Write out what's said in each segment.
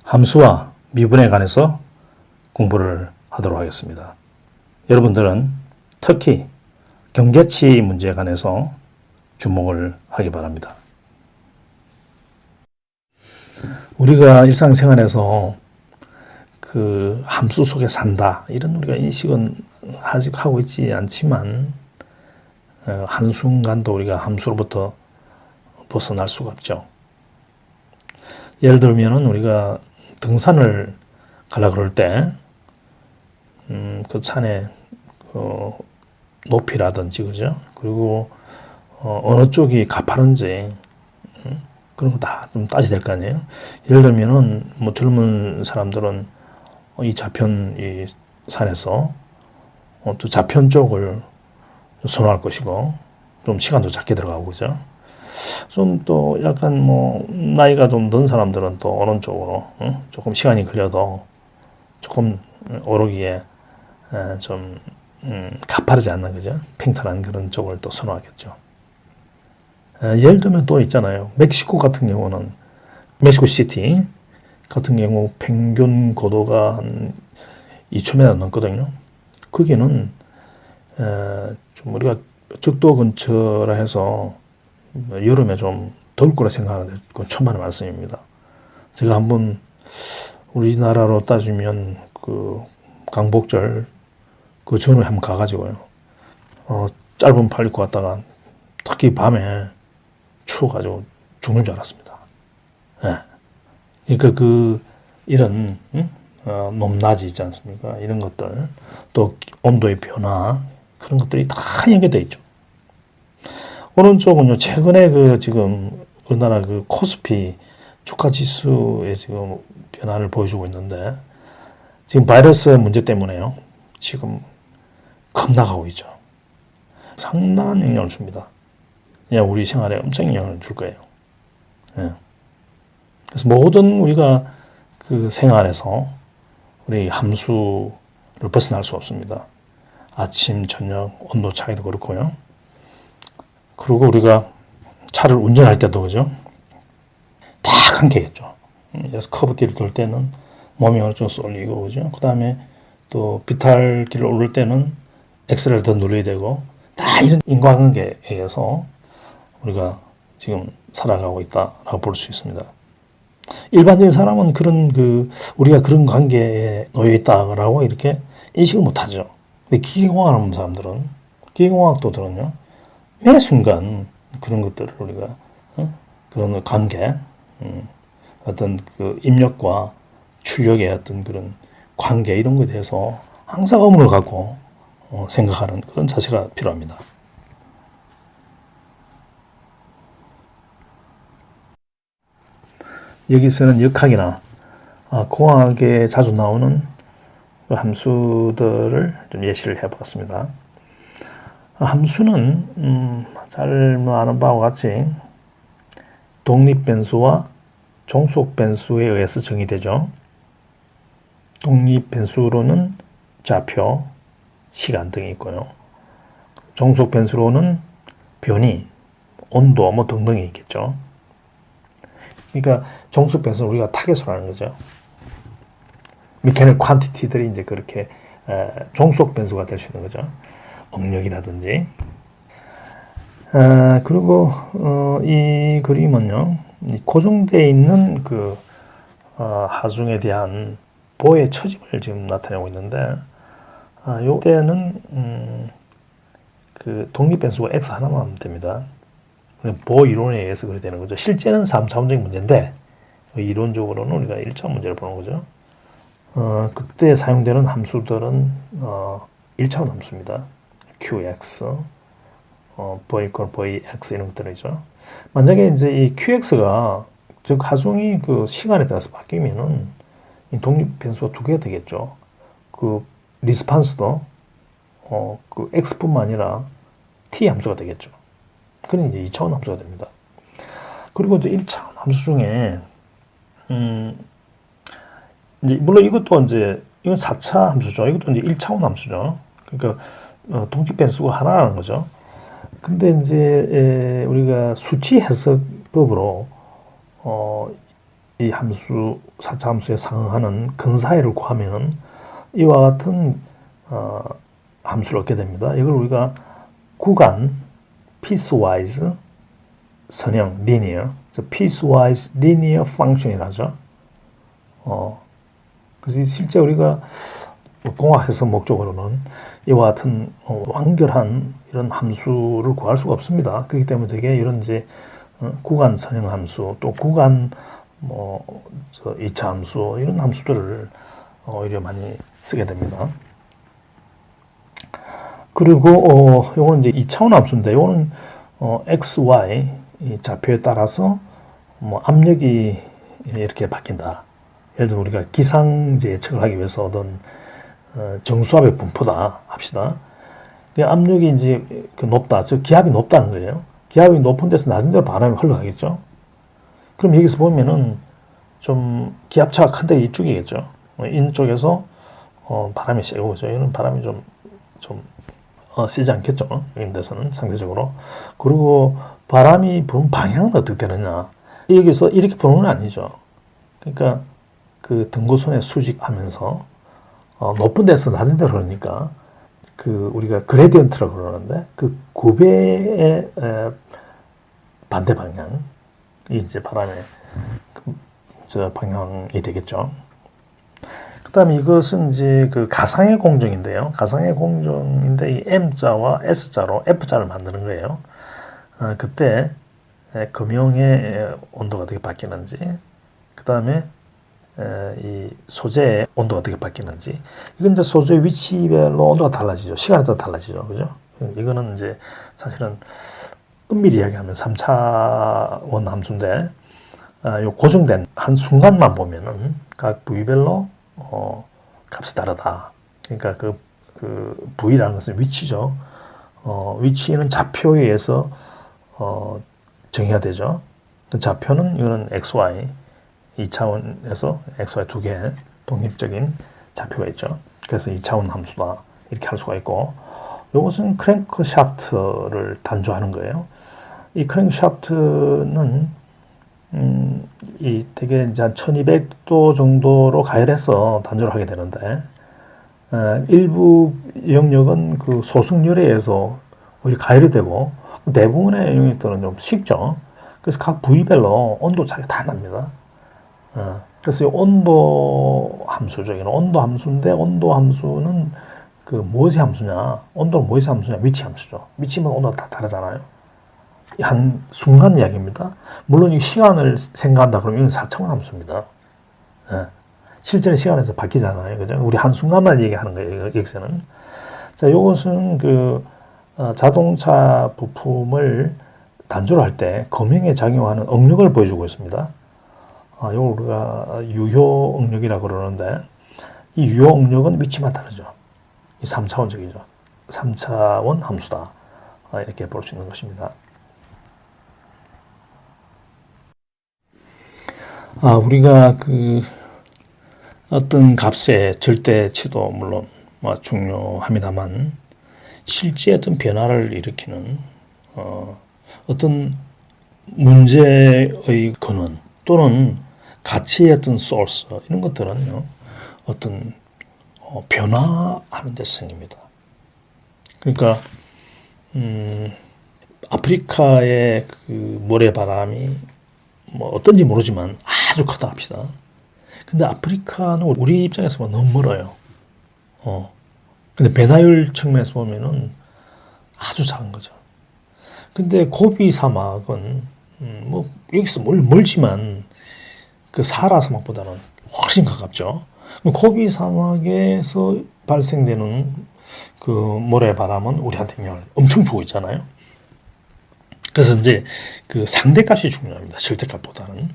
함수와 미분에 관해서 공부를 하도록 하겠습니다. 여러분들은 특히 경계치 문제에 관해서 주목을 하기 바랍니다. 우리가 일상생활에서 그 함수 속에 산다 이런 우리가 인식은 아직 하고 있지 않지만 한순간도 우리가 함수로부터 벗어날 수가 없죠. 예를 들면 우리가 등산을 가려고 그럴 때 그 산의 높이라든지 그죠? 그리고 어느 쪽이 가파른지 그런 거 다 좀 따져야 될 거 아니에요. 예를 들면은 뭐 젊은 사람들은 이 좌편 이 산에서 또 좌편 쪽을 선호할 것이고 좀 시간도 작게 들어가고 그죠. 좀 또 약간 뭐 나이가 좀 든 사람들은 또 오른쪽으로 조금 시간이 걸려도 조금 오르기에 좀 가파르지 않는 그죠. 팽탄한 그런 쪽을 또 선호하겠죠. 예를 들면 또 있잖아요. 멕시코 같은 경우는 멕시코 시티 같은 경우 평균 고도가 한 2,000m 넘거든요. 거기는 좀 우리가 적도 근처라 해서 여름에 좀 더울 거라 생각하는데 그건 천만의 말씀입니다. 제가 한번 우리나라로 따지면 그 광복절 그 전후에 한번 가가지고요. 짧은 팔 입고 갔다가 특히 밤에 추워가지고 죽는 줄 알았습니다. 예. 그러니까 그 이런 높낮이 있지 않습니까? 이런 것들 또 온도의 변화 그런 것들이 다 연계되어 있죠. 오른쪽은요 최근에 그 지금 우리나라 그 코스피 주가 지수의 지금 변화를 보여주고 있는데 지금 바이러스 문제 때문에요 지금 급락하고 있죠. 상당한 영향을 줍니다. 그냥 우리 생활에 엄청 영향을 줄 거예요. 예. 그래서 모든 우리가 그 생활에서 우리 함수를 벗어날 수 없습니다. 아침, 저녁, 온도 차이도 그렇고요. 그리고 우리가 차를 운전할 때도 그죠? 다 관계겠죠. 그래서 커브길을 돌 때는 몸이 어느 정도 쏠리고 그죠? 그 다음에 또 비탈길을 오를 때는 엑셀을 더 눌러야 되고 다 이런 인과관계에 의해서 우리가 지금 살아가고 있다라고 볼 수 있습니다. 일반적인 사람은 그런 우리가 그런 관계에 놓여 있다라고 이렇게 인식을 못하죠. 근데 기계공학을 하는 사람들은 기계공학도들은요 매 순간 그런 것들을 우리가 그런 관계 어떤 그 입력과 출력의 어떤 그런 관계 이런 것에 대해서 항상 의문을 갖고 생각하는 그런 자세가 필요합니다. 여기서는 역학이나 공학에 자주 나오는 함수들을 좀 예시를 해봤습니다. 함수는 잘 아는 바와 같이 독립변수와 종속변수에 의해서 정의되죠. 독립변수로는 좌표, 시간 등이 있고요. 종속변수로는 변이, 온도 뭐 등등이 있겠죠. 그러니까 종속변수는 우리가 타겟으로 하는 거죠. 메카닉 퀀티티들이 이제 그렇게 종속변수가 될 수 있는 거죠. 응력이라든지. 그리고 이 그림은요, 고정되어 있는 그 하중에 대한 보의 처짐을 지금 나타내고 있는데, 요때는 그 독립변수가 x 하나만 하면 됩니다. 보 이론에 의해서 그렇게 되는 거죠. 실제는 3차원적인 문제인데 이론적으로는 우리가 1차원 문제를 보는 거죠. 그때 사용되는 함수들은 1차원 함수입니다. qx, v = vx 이런 것들이죠. 만약에 이제 이 qx가 즉 하중이 그 시간에 따라서 바뀌면은 이 독립 변수가 두 개가 되겠죠. 그 리스판스도 그 x뿐만 아니라 t 함수가 되겠죠. 그건 이제 2차원 함수가 됩니다. 그리고 이제 1차원 함수 중에 이제 물론 이것도 이제 이건 4차 함수죠. 이것도 이제 1차원 함수죠. 그러니까 독립 변수가 하나라는 거죠. 근데 이제 우리가 수치 해석법으로 이 함수 4차 함수에 상응하는 근사이를 구하면은 이와 같은 함수를 얻게 됩니다. 이걸 우리가 구간 piecewise 선형 linear, piecewise linear function이라죠. 그래서 실제 우리가 공학에서 목적으로는 이와 같은 완결한 이런 함수를 구할 수가 없습니다. 그렇기 때문에 되게 이런 이제 구간 선형 함수, 또 구간 2차 함수 이런 함수들을 오히려 많이 쓰게 됩니다. 그리고 요거는 이제 2차원 함수인데 요거는 x, y 이 좌표에 따라서 압력이 이렇게 바뀐다. 예를 들어 우리가 기상제 예측을 하기 위해서 어떤 정수압의 분포다 합시다. 그 압력이 이제 높다, 즉 기압이 높다는 거예요. 기압이 높은 데서 낮은 데로 바람이 흘러가겠죠. 그럼 여기서 보면은 좀 기압차가 큰데 이쪽이겠죠. 이쪽에서 바람이 세고, 그죠? 이런 바람이 좀 세지 않겠죠. 이런 데서는 상대적으로. 그리고 바람이 부는 방향은 어떻게 되느냐. 여기서 이렇게 부는 건 아니죠. 그러니까 그 등고선에 수직하면서 높은 데서 낮은 데로 흐르니까 그 우리가 그레디언트라고 그러는데 그 구배의 반대 방향이 이제 바람의 방향이 되겠죠. 그 다음에 이것은 이제 그 가상의 공정인데요. 가상의 공정인데 이 M자와 S자로 F자를 만드는 거예요. 그때 금형의 온도가 어떻게 바뀌는지, 그 다음에 이 소재의 온도가 어떻게 바뀌는지, 이건 이제 소재 위치별로 온도가 달라지죠. 시간에 따라 달라지죠. 그죠? 이거는 이제 사실은 엄밀히 이야기하면 3차원 함수인데, 요 고정된 한 순간만 보면은 각 부위별로 값이 다르다. 그러니까 그 부위라는 것은 위치죠. 위치는 좌표에 의해서 정의가 되죠. 그 좌표는 이거는 XY 2차원에서 XY 두 개 독립적인 좌표가 있죠. 그래서 2차원 함수다 이렇게 할 수가 있고, 이것은 크랭크 샤프트를 단조하는 거예요. 이 크랭크 샤프트는 이 되게 이제 한 1200도 정도로 가열해서 단조를 하게 되는데, 일부 영역은 그 소승열에 의해서 오히려 가열이 되고, 대부분의 영역들은 좀 식죠. 그래서 각 부위별로 온도 차이가 다 납니다. 그래서 이 온도 함수죠. 이는 온도 함수인데, 온도 함수는 그 무엇이 함수냐? 온도는 무엇이 함수냐? 위치 함수죠. 위치면 온도가 다 다르잖아요. 한 순간 이야기입니다. 물론 이 시간을 생각한다 그러면 이건 4차원 함수입니다. 실제는 시간에서 바뀌잖아요. 그죠? 우리 한 순간만 얘기하는 거예요. 여기서는. 자, 요것은 그 자동차 부품을 단조를 할 때 금형에 작용하는 응력을 보여주고 있습니다. 이걸 우리가 유효 응력이라고 그러는데, 이 유효 응력은 위치만 다르죠. 이 3차원적이죠. 3차원 함수다. 이렇게 볼 수 있는 것입니다. 우리가 그 어떤 값의 절대치도 물론 중요합니다만, 실제 어떤 변화를 일으키는 어떤 문제의 근원 또는 가치의 어떤 소스, 이런 것들은요 어떤 변화하는 데 쓰입니다. 그러니까 아프리카의 그 모래바람이 어떤지 모르지만 아주 크다 합시다. 근데 아프리카는 우리 입장에서 보면 너무 멀어요. 근데 배나율 측면에서 보면은 아주 작은 거죠. 근데 고비 사막은 여기서 멀지만 그 사하라 사막보다는 훨씬 가깝죠. 고비 사막에서 발생되는 그 모래바람은 우리한테 영향을 엄청 주고 있잖아요. 그래서 이제 그 상대값이 중요합니다. 실제값보다는.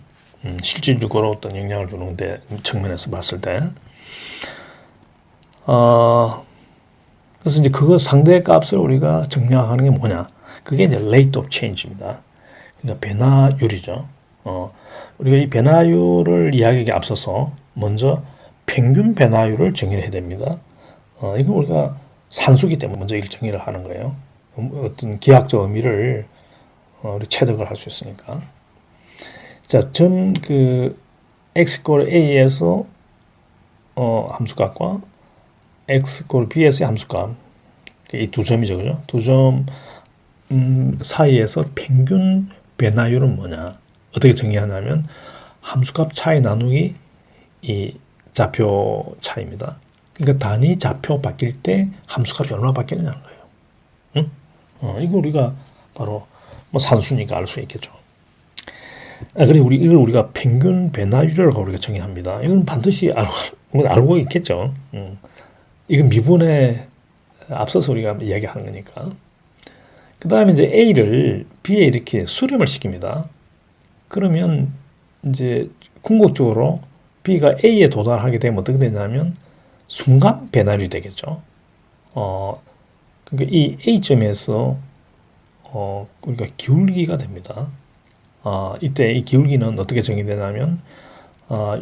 실질적으로 어떤 영향을 주는데 측면에서 봤을 때. 그래서 이제 그거 상대값을 우리가 정량하는 게 뭐냐? 그게 이제 rate of change입니다. 그러니까 변화율이죠. 우리가 이 변화율을 이야기하기 앞서서 먼저 평균 변화율을 정의를 해야 됩니다. 이건 우리가 산수기 때문에 먼저 정의를 하는 거예요. 어떤 기하학적 의미를 우리 체득을 할 수 있으니까. 자, 그 x 꼴 a에서 함수값과 x 꼴 b에서의 함수값, 이 두 점이죠, 그죠? 두 점 사이에서 평균 변화율은 뭐냐? 어떻게 정의하냐면 함수값 차이 나누기 이 좌표 차이입니다. 그러니까 단위 좌표 바뀔 때 함수값이 얼마나 바뀌느냐는 거예요. 응? 이거 우리가 바로 뭐 산수니까 알 수 있겠죠. 그리고 이걸 우리가 평균 변화율이라고 우리가 정의합니다. 이건 반드시 알고 있겠죠. 이건 미분에 앞서서 우리가 이야기하는 거니까. 그 다음에 이제 A를 B에 이렇게 수렴을 시킵니다. 그러면 이제 궁극적으로 B가 A에 도달하게 되면 어떻게 되냐면 순간 변화율이 되겠죠. 그러니까 이 A점에서 우리가 기울기가 됩니다. 이때 이 기울기는 어떻게 정의되냐면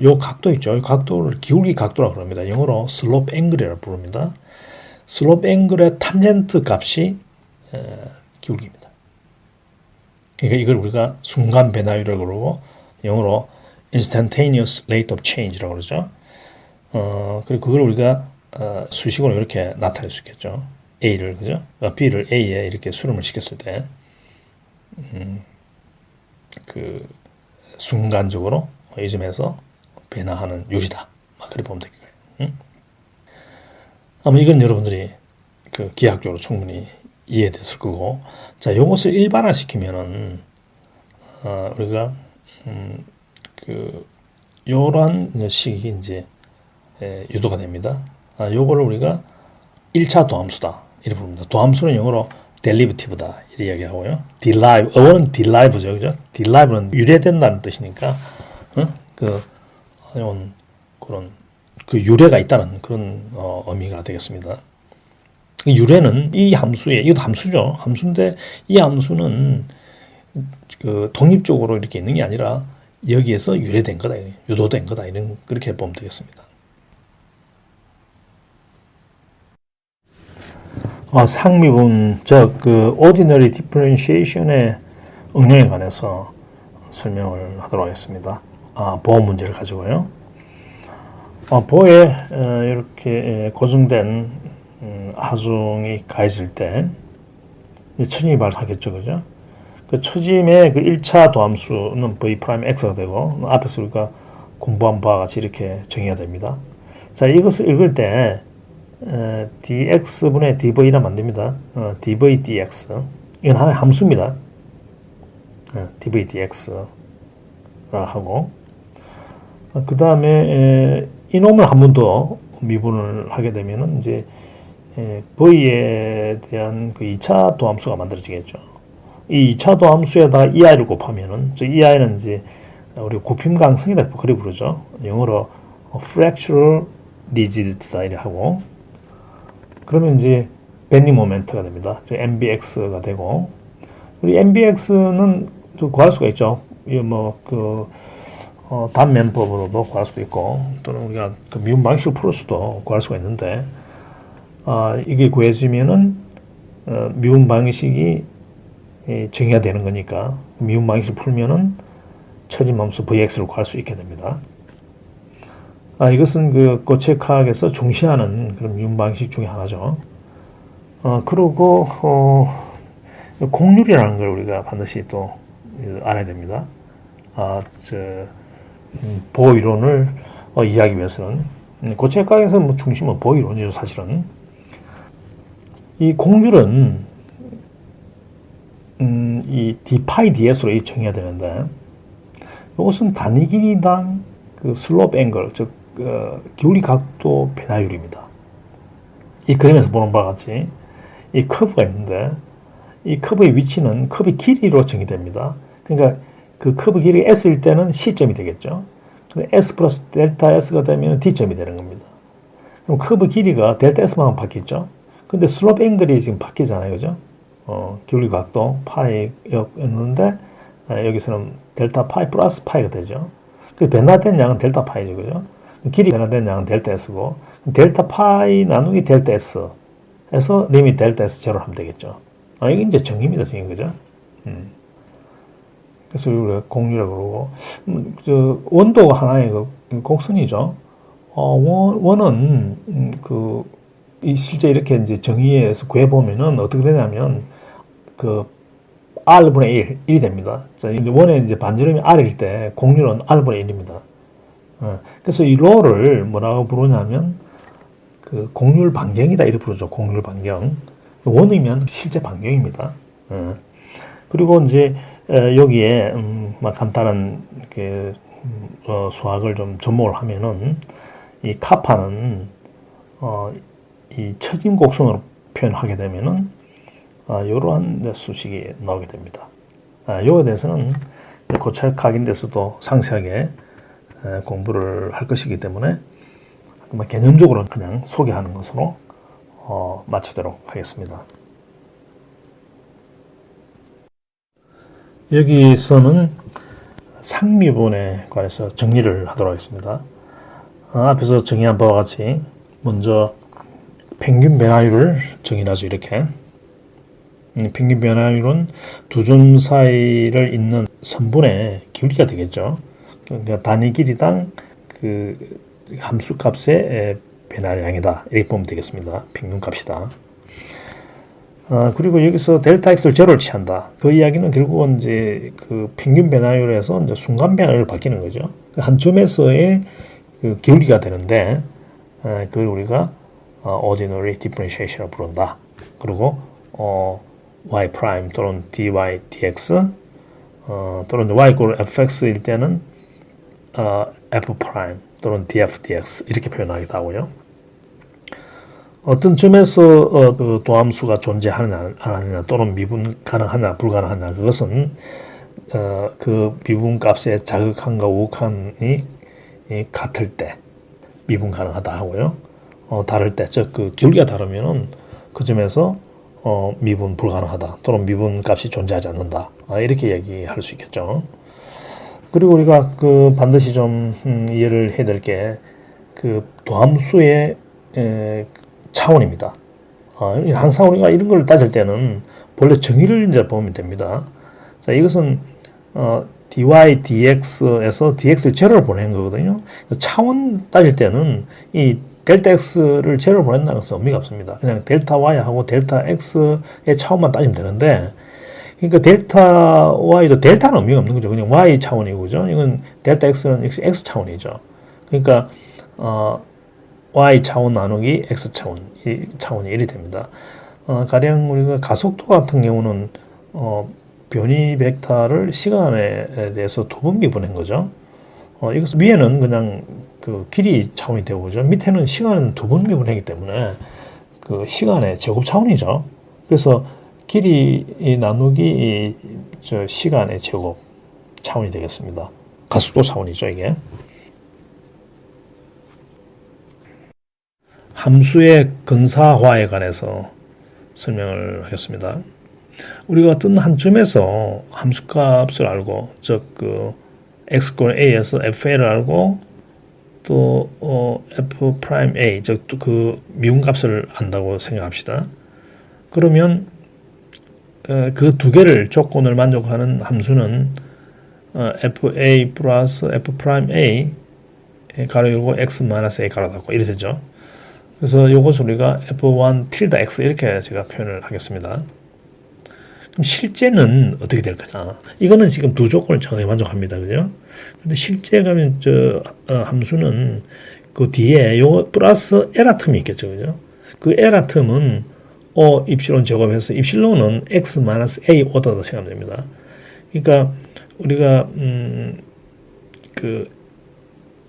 요 각도 있죠. 이 각도를 기울기 각도라고 합니다. 영어로 슬롭 앵글이라고 부릅니다. 슬롭 앵글의 탄젠트 값이 기울기입니다. 그러니까 이걸 우리가 순간 변화율이라고 그러고 영어로 instantaneous rate of change라고 그러죠. 그리고 그걸 우리가 수식으로 이렇게 나타낼 수 있겠죠. A를, 그죠? B를 A에 이렇게 수렴을 시켰을 때, 그 순간적으로 이 점에서 변화하는 율이다. 그렇게 보면 되겠고요. 아마 이건 여러분들이 그 기하학적으로 충분히 이해됐을 거고, 자, 요것을 일반화시키면은 우리가 요런 식이 이제 유도가 됩니다. 요거를 우리가 1차 도함수다 이렇게 부릅니다. 도함수는 영어로 derivative다 이렇게 이야기하고요. derive, 어원은 derive죠, 그죠? derive는 유래된다는 뜻이니까 그런 그 유래가 있다는 그런 의미가 되겠습니다. 유래는 이 함수에, 이것도 함수죠. 함수인데 이 함수는 그 독립적으로 이렇게 있는 게 아니라 여기에서 유래된 거다, 유도된 거다, 이런 그렇게 보면 되겠습니다. 상미분, 그 ordinary differentiation의 응용에 관해서 설명을 하도록 하겠습니다. 보호 문제를 가지고요. 보호에 이렇게 고정된 하중이 가해질 때 처짐이 발생하겠죠, 그죠? 그 처짐의 그 1차 도함수는 v'x가 되고 앞에서 우리가 공부한 바와 같이 이렇게 정의가 됩니다. 자, 이것을 읽을 때 dx분의 dv라 만듭니다. dv dx 이건 하나의 함수입니다. dv dx라 하고 그 다음에 이놈을 한 번 더 미분을 하게 되면은 이제 v에 대한 그 2차 도함수가 만들어지겠죠. 이 2차 도함수에다가 ei를 곱하면은 저 ei는 이제 우리 곱힘 가능성이다 그렇게 부르죠. 영어로 fractional rigidity 이렇게 하고 그러면 이제 밴딩 모멘트가 됩니다. mbx가 되고 우리 mbx는 또 구할 수가 있죠. 단면법으로도 구할 수도 있고 또는 우리가 그 미분 방식을 풀을 수도 구할 수가 있는데 이게 구해지면은 미분 방식이 정의가 되는 거니까 미분 방식을 풀면은 처짐함수 vx를 구할 수 있게 됩니다. 이것은 그 고체카학에서 중시하는 그런 미분 방식 중에 하나죠. 그리고 공률이라는 걸 우리가 반드시 또 알아야 됩니다. 보호 이론을 이해하기 위해서는 고체카학에서 뭐 중심은 보호 이론이죠, 사실은. 이 공률은 이 d파이 ds로 정의가 되는데 이것은 단위 길이당 그 슬롭 앵글, 즉 기울기 각도 변화율입니다. 이 그림에서 보는 바와 같이 이 커브가 있는데 이 커브의 위치는 커브의 길이로 정의됩니다. 그러니까 그 커브 길이 S일 때는 C점이 되겠죠. S 플러스 델타 S가 되면 D점이 되는 겁니다. 그럼 커브 길이가 델타 S만 바뀌었죠. 근데 슬롭 앵글이 지금 바뀌잖아요, 그죠? 기울기 각도 파이였는데 여기서는 델타 파이 플러스 파이가 되죠. 그 변화된 양은 델타 파이죠, 그죠? 길이 변화된 양은 델타 S고 델타 파이 나누기 델타 S 해서 리미트 델타 S 제로를 하면 되겠죠. 이게 이제 정의입니다, 정의, 그죠? 그래서 우리가 공유라고 그러고, 원도가 하나의 그 곡선이죠. 원은, 실제 이렇게 이제 정의에서 구해보면은 어떻게 되냐면, 그, R분의 1이 됩니다. 자, 이제 원의 이제 반지름이 R일 때 공유는 R분의 1입니다. 그래서 이 로를 뭐라고 부르냐면, 그 공률 반경이다 이렇게 부르죠. 공률 반경. 원이면 실제 반경입니다. 그리고 이제 여기에 간단한 그 수학을 좀 접목을 하면은 이 카파는 이 처진 곡선으로 표현하게 되면은 이러한 수식이 나오게 됩니다. 이거에 대해서는 고찰 각인데서도 상세하게 공부를 할 것이기 때문에 개념적으로 그냥 소개하는 것으로 마치도록 하겠습니다. 여기서는 상미분에 관해서 정리를 하도록 하겠습니다. 앞에서 정의한 바와 같이 먼저 평균 변화율을 정의하죠. 이렇게 평균 변화율은 두 점 사이를 잇는 선분의 기울기가 되겠죠. 그러니까 단위 길이당 그 함수값의 변화량이다 이렇게 보면 되겠습니다. 평균값이다. 그리고 여기서 델타 x를 제로를 취한다. 그 이야기는 결국은 이제 그 평균 변화율에서 이제 순간 변화율을 바뀌는 거죠. 한 점에서의 그 기울기가 되는데, 그걸 우리가 ordinary differentiation이라고 부른다. 그리고 y 프라임 또는 dy dx 또는 y = fx일 때는 f 프라임 또는 df dx 이렇게 표현하기도 하고요. 어떤 점에서 그 도함수가 존재하느냐 안 하느냐 또는 미분 가능하냐 불가능하냐 그것은 그 미분값의 자극한과 우극한이 같을 때 미분 가능하다 하고요. 다를 때 즉 그 기울기가 다르면은 그 점에서 미분 불가능하다 또는 미분값이 존재하지 않는다 이렇게 얘기할 수 있겠죠. 그리고 우리가 그 반드시 좀 이해를 해야 될 게 그 도함수의 차원입니다. 항상 우리가 이런 걸 따질 때는 본래 정의를 이제 보면 됩니다. 자, 이것은 dy dx에서 dx를 제로로 보내는 거거든요. 차원 따질 때는 이 델타 x를 제로로 보낸다는 것은 의미가 없습니다. 그냥 델타 y하고 델타 x의 차원만 따지면 되는데, 그러니까 델타 y도 델타는 의미가 없는 거죠. 그냥 y 차원이고, 그죠? 이건 델타 x는 x 차원이죠. 그러니까 y 차원 나누기 x 차원, 이 차원이 1이 됩니다. 가령 우리가 가속도 같은 경우는 변이 벡터를 시간에 대해서 두 번 미분한 거죠. 이것 위에는 그냥 그 길이 차원이 되고, 그죠? 밑에는 시간은 두 번 미분하기 때문에 그 시간의 제곱 차원이죠. 그래서 길이 나누기 저 시간의 제곱 차원이 되겠습니다. 가속도 차원이죠, 이게. 함수의 근사화에 관해서 설명을 하겠습니다. 우리가 어떤 한 점에서 함수값을 알고, 즉 그 x = a에서 fa를 알고 또 f 프라임 a, 즉 그 미분값을 안다고 생각합시다. 그러면 그 두 개를 조건을 만족하는 함수는 fa 플러스 f 프라임 a 가로 열고 x 마이너스 a 가로 닫고 이래 되죠. 그래서 이것을 우리가 f1 tilde x 이렇게 제가 표현을 하겠습니다. 그럼 실제는 어떻게 될 거냐? 이거는 지금 두 조건을 정확히 만족합니다, 그죠? 근데 실제 가면 함수는 그 뒤에 요 플러스 에라 텀이 있겠죠, 그죠? 그 에라 텀은 입실론 제곱해서 입실론은 x 마이너스 a 오다다 생각하면 됩니다. 그러니까 우리가 그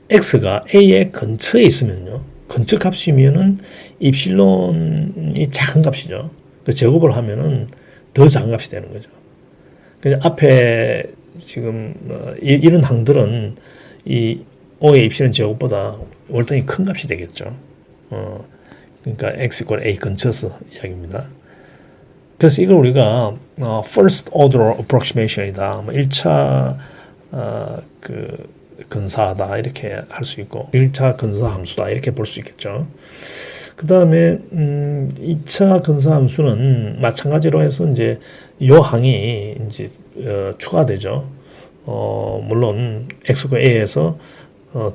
x가 a의 근처에 있으면요. 근처 값이면은 입실론이 작은 값이죠. 그 제곱을 하면은 더 작은 값이 되는 거죠. 그래서 앞에 지금 이런 항들은 이 O의 입실론 제곱보다 월등히 큰 값이 되겠죠. 그러니까 x = a 근처에서 이야기입니다. 그래서 이걸 우리가 first order approximation이다, 1차 그 근사하다 이렇게 할 수 있고 1차 근사 함수다 이렇게 볼 수 있겠죠. 그 다음에 2차 근사 함수는 마찬가지로 해서 이제 요 항이 이제 추가되죠. 물론 x과 a에서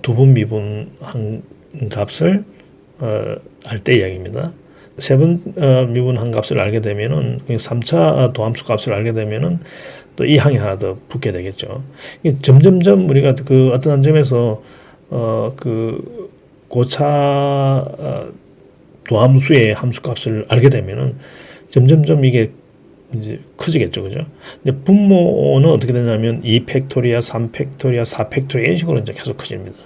두 번 미분한 값을 알 때 이야기입니다. 세 번 미분한 값을 알게 되면은 3차 도함수 값을 알게 되면은 또 이 항이 하나 더 붙게 되겠죠. 점점점 우리가 그 어떤 한 점에서 그 고차 도함수의 함수 값을 알게 되면은 점점점 이게 이제 커지겠죠, 그죠? 근데 분모는 어떻게 되냐면 2팩토리아, 3팩토리아, 4팩토리아 이런 식으로 이제 계속 커집니다.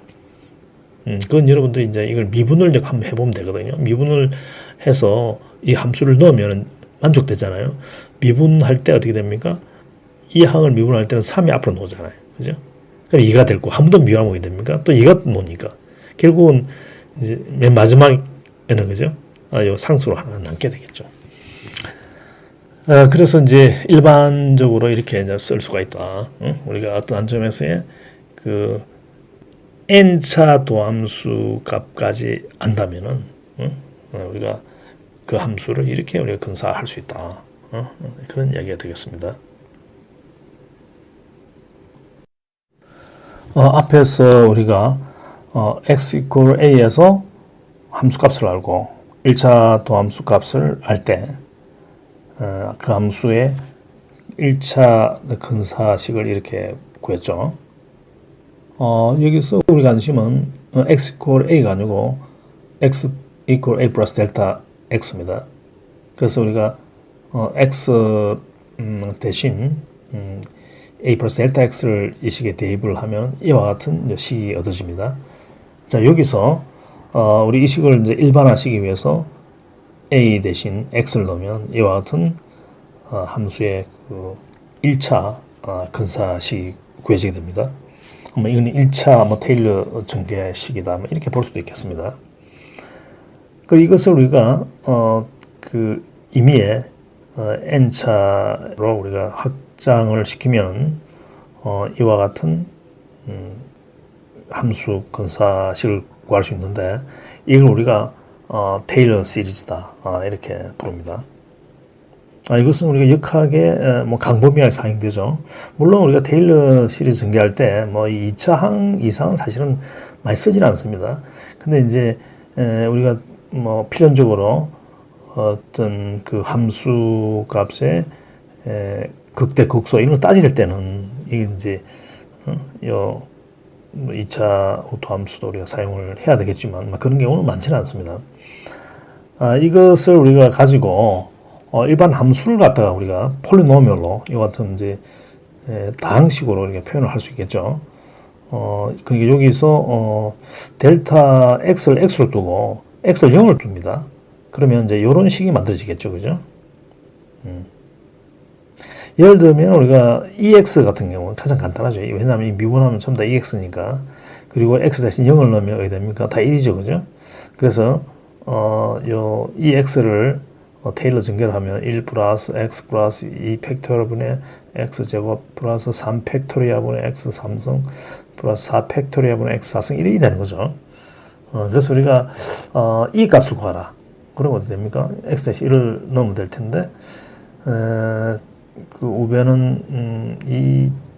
그건 여러분들이 이제 이걸 미분을 한번 해보면 되거든요. 미분을 해서 이 함수를 넣으면 만족되잖아요. 미분할 때 어떻게 됩니까? 이 항을 미분할 때는 3이 앞으로 놓잖아요. 그죠? 그럼 2가 될 거, 한 번 더 미분하면 어떻게 됩니까? 또 2가 놓으니까. 결국은 이제 맨 마지막에는, 그죠? 요 상수로 하나 남게 되겠죠. 그래서 이제 일반적으로 이렇게 이제 쓸 수가 있다. 우리가 어떤 한 점에서의 그 n차 도함수 값까지 안다면은 우리가 그 함수를 이렇게 우리가 근사할 수 있다. 그런 이야기가 되겠습니다. 앞에서 우리가 x equal a에서 함수값을 알고 1차 도함수 값을 알 때 그 함수의 1차 근사식을 이렇게 구했죠. 여기서 우리 관심은 x equal a가 아니고 x equal a 플러스 델타 x입니다. 그래서 우리가 x 대신 a 플러스 델타 x를 이 식에 대입을 하면 이와 같은 식이 얻어집니다. 자, 여기서 우리 이 식을 이제 일반화시키기 위해서 a 대신 x를 넣으면 이와 같은 함수의 그 1차 근사식이 구해지게 됩니다. 이건 1차 테일러 전개식이다. 이렇게 볼 수도 있겠습니다. 그리고 이것을 우리가 그 임의의 n차로 우리가 확장을 시키면 이와 같은 함수 근사식을 구할 수 있는데 이걸 우리가 테일러 시리즈다 이렇게 부릅니다. 이것은 우리가 역학의 강범위하게 사용되죠. 물론 우리가 테일러 시리즈 전개할 때 이 2차 항 이상은 사실은 많이 쓰지는 않습니다. 근데 이제 우리가 필연적으로 어떤 그 함수 값의 극대 극소 이런 거 따질 때는 이게 이제 요 2차 도함수도 우리가 사용을 해야 되겠지만 그런 경우는 많지는 않습니다. 이것을 우리가 가지고 일반 함수를 갖다가 우리가 폴리노미얼로 이 같은 이제 다항식으로 이렇게 표현을 할 수 있겠죠. 그러니까 여기서 델타 x를 x로 두고 x를 0을 둡니다. 그러면 이제 이런 식이 만들어지겠죠, 그죠? 예를 들면 우리가 EX 같은 경우는 가장 간단하죠. 왜냐하면 이 미분하면 전부 다 EX니까. 그리고 X 대신 0을 넣으면 어떻게 됩니까? 다 1이죠, 그죠? 그래서 요 EX를 테일러 전개를 하면 1 플러스 X 플러스 2 팩토리아분의 X 제곱 플러스 3 팩토리아분의 X 3승 플러스 4 팩토리아분의 X 4승 1이 되는 거죠. 그래서 우리가 이 값을 구하라. 그러면 어떻게 됩니까? X 대신 1을 넣으면 될 텐데 그 우변은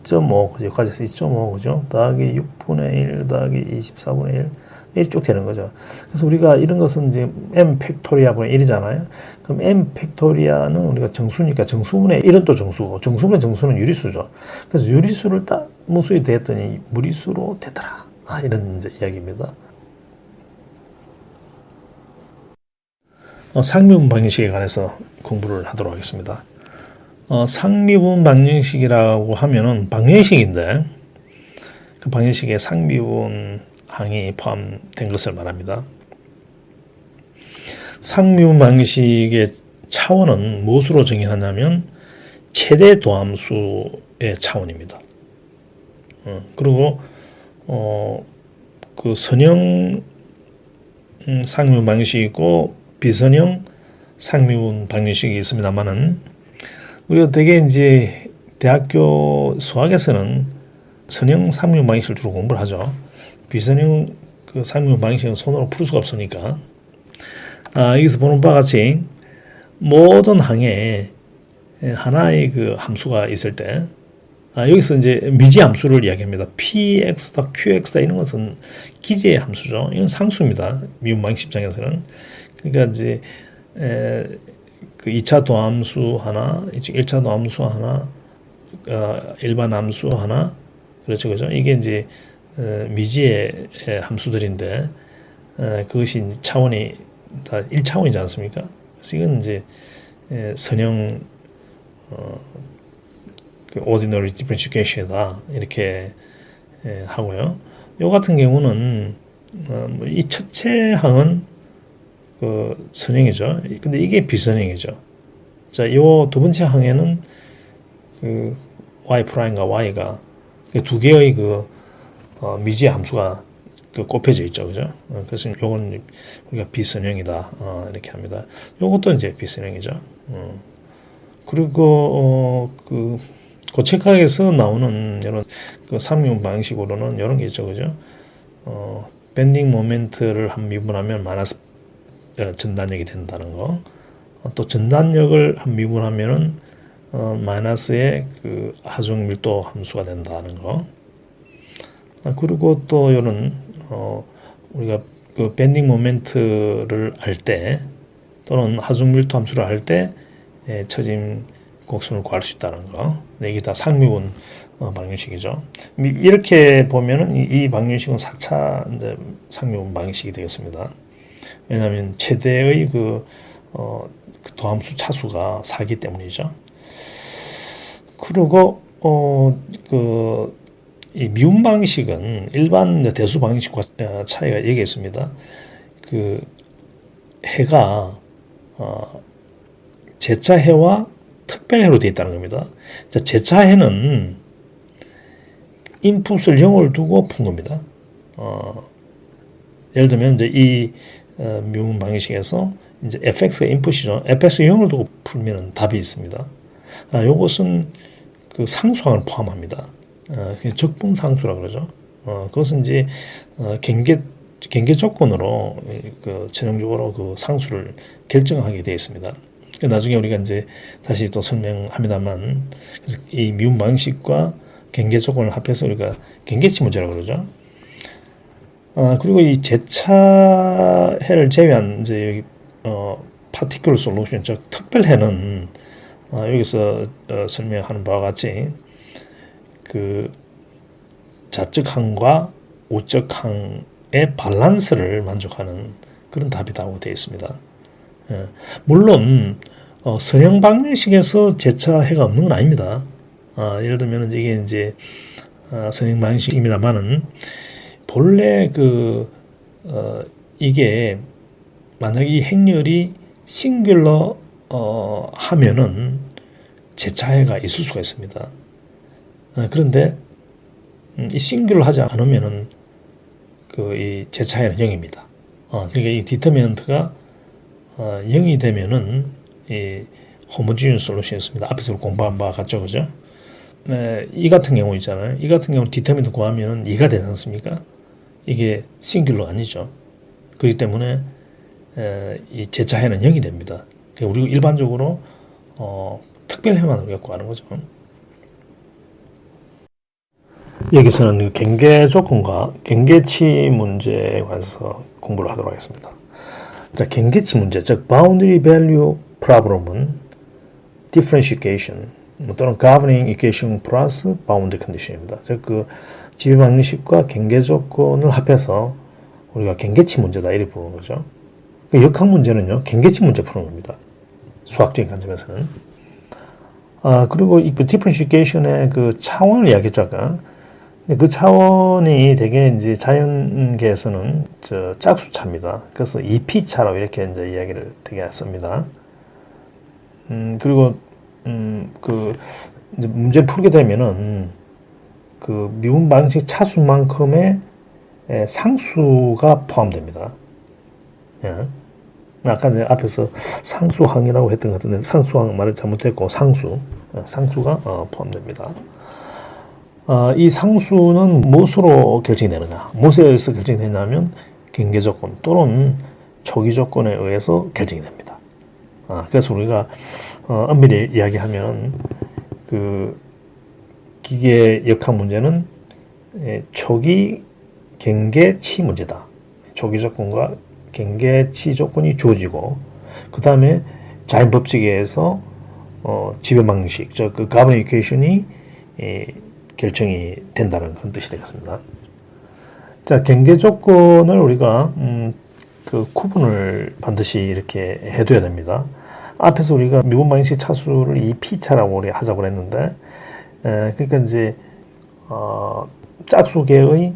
2.5, 그죠? 여기까지 해서 2.5, 그죠? 더하기 6분의 1 더하기 24분의 1 이렇게 쭉 되는 거죠. 그래서 우리가 이런 것은 이제 m 팩토리아분의 1이잖아요. 그럼 m 팩토리아는 우리가 정수니까 정수분의 1은 또 정수고 정수분의 정수는 유리수죠. 그래서 유리수를 딱 무수히 대했더니 무리수로 되더라. 이런 이제 이야기입니다. 상미분 방정식에 관해서 공부를 하도록 하겠습니다. 상미분 방정식이라고 하면은 방정식인데 그 방정식에 상미분 항이 포함된 것을 말합니다. 상미분 방정식의 차원은 무엇으로 정의하냐면 최대 도함수의 차원입니다. 그리고 그 선형 상미분 방정식이 있고 비선형 상미분 방정식이 있습니다만은 우리가 되게 이제 대학교 수학에서는 선형 상미분 방정식을 주로 공부를 하죠. 비선형 그 상미분 방정식은 손으로 풀 수가 없으니까 여기서 보는 바와 같이 모든 항에 하나의 그 함수가 있을 때 여기서 이제 미지 함수를 이야기합니다. px다, qx다 이런 것은 기재 함수죠. 이건 상수입니다. 미분 방식 입장에서는. 그러니까 이제 그 2차 도함수 하나, 1차 도함수 하나, 일반 함수 하나, 그렇죠, 그죠? 이게 이제 미지의 함수들인데 그것이 차원이 다 1차원이지 않습니까? 그래서 이건 이제 선형 그 ordinary differentiation이다 이렇게 하고요. 요 같은 경우는 이 첫째 항은 그 선형이죠. 근데 이게 비선형이죠. 자, 요 두 번째 항에는 그 y 프라임과 y가 두 개의 그 미지의 함수가 그 곱해져 있죠, 그죠? 그래서 요건 우리가 비선형이다 이렇게 합니다. 요것도 이제 비선형이죠. 그리고 그 고책학에서 나오는 이런 그 상미분 방식으로는 이런 게 있죠, 그죠? 밴딩 모멘트를 한 미분하면 마이너스 전단력이 된다는 거. 또 전단력을 한 미분하면은 마이너스의 그 하중 밀도 함수가 된다는 거. 그리고 또 이런 우리가 그 밴딩 모멘트를 알 때 또는 하중 밀도 함수를 할 때 처짐 곡선을 구할 수 있다는 거. 이게 다 상미분 방정식이죠. 이렇게 보면은 이 방정식은 4차 이제 상미분 방정식이 되겠습니다. 왜냐하면 최대의 그 도함수 차수가 4기 때문이죠. 그리고 이 미분 방식은 일반 대수 방식과 차이가 여기 있습니다. 그 해가 제차해와 특별해로 되어 있다는 겁니다. 자, 제차해는 인풋을 0을 두고 푼 겁니다. 예를 들면 이제 이 미분 방식에서 이제 fx가 인풋이죠. fx 0을 두고 풀면 답이 있습니다. 요것은 그 상수항을 포함합니다. 적분 상수라 그러죠. 그것은 이제 경계 조건으로 그 전형적으로 그 상수를 결정하게 되어 있습니다. 나중에 우리가 이제 다시 또 설명합니다만, 그래서 이 미분 방식과 경계 조건을 합해서 우리가 경계치 문제라고 그러죠. 그리고 이 제차해를 제외한 이제 여기 particular solution, 즉 특별해는 여기서 설명하는 바와 같이 그 좌측항과 우측항의 밸런스를 만족하는 그런 답이라고 되어 있습니다. 물론 선형 방정식에서 제차해가 없는 건 아닙니다. 예를 들면 이게 이제 선형 방식입니다만은 본래 이게 만약 이 행렬이 싱귤러 하면은 제차해가 있을 수가 있습니다. 그런데 이 싱귤러 하지 않으면은 이 제차해는 0입니다. 그러니까 이 디터미넌트가 0이 되면은 이 호모지니어스 솔루션이었습니다. 앞에서 공부한 바와 같죠, 그죠? 이 같은 경우 있잖아요. 이 같은 경우 디터미넌트 구하면은 2가 되지 않습니까? 이게 싱귤러 아니죠. 그렇기 때문에 이 제차해는 0이 됩니다. 그러니까 우리가 일반적으로 특별해만 우리가 구하는 거죠. 여기서는 그 경계 조건과 경계치 문제에 관해서 공부를 하도록 하겠습니다. 자, 경계치 문제, 즉 boundary value problem은 differentiation 또는 governing equation 플러스 boundary condition입니다. 즉 그 지배 방정식과 경계 조건을 합해서 우리가 경계치 문제다 이렇게 부르는 거죠. 그 역학 문제는요, 경계치 문제 푸는 겁니다. 수학적인 관점에서는. 그리고 이 differentiation의 그 차원을 이야기했죠, 아까. 그 차원이 되게 이제 자연계에서는 짝수차입니다. 그래서 2p차라고 이렇게 이제 이야기를 되게 씁니다. 그리고 그 이제 문제를 풀게 되면은 그 미분 방식 차수만큼의 상수가 포함됩니다. 예. 아까 이제 앞에서 상수항이라고 했던 것 같은데 상수항 말을 잘못했고 상수가 포함됩니다. 이 상수는 무엇으로 결정되느냐? 무엇에서 결정되냐면 경계 조건 또는 초기 조건에 의해서 결정이 됩니다. 그래서 우리가 엄밀히 이야기하면 그 기계 역학 문제는 초기 경계치 문제다. 초기 조건과 경계치 조건이 주어지고 그 다음에 자연 법칙에 의해서 지배 방식, 그 가브리 이퀘이션이 결정이 된다는 그런 뜻이 되겠습니다. 자, 경계 조건을 우리가 그 구분을 반드시 이렇게 해둬야 됩니다. 앞에서 우리가 미분 방식 차수를 2p차라고 우리 하자고 했는데, 그러니까 이제 짝수계의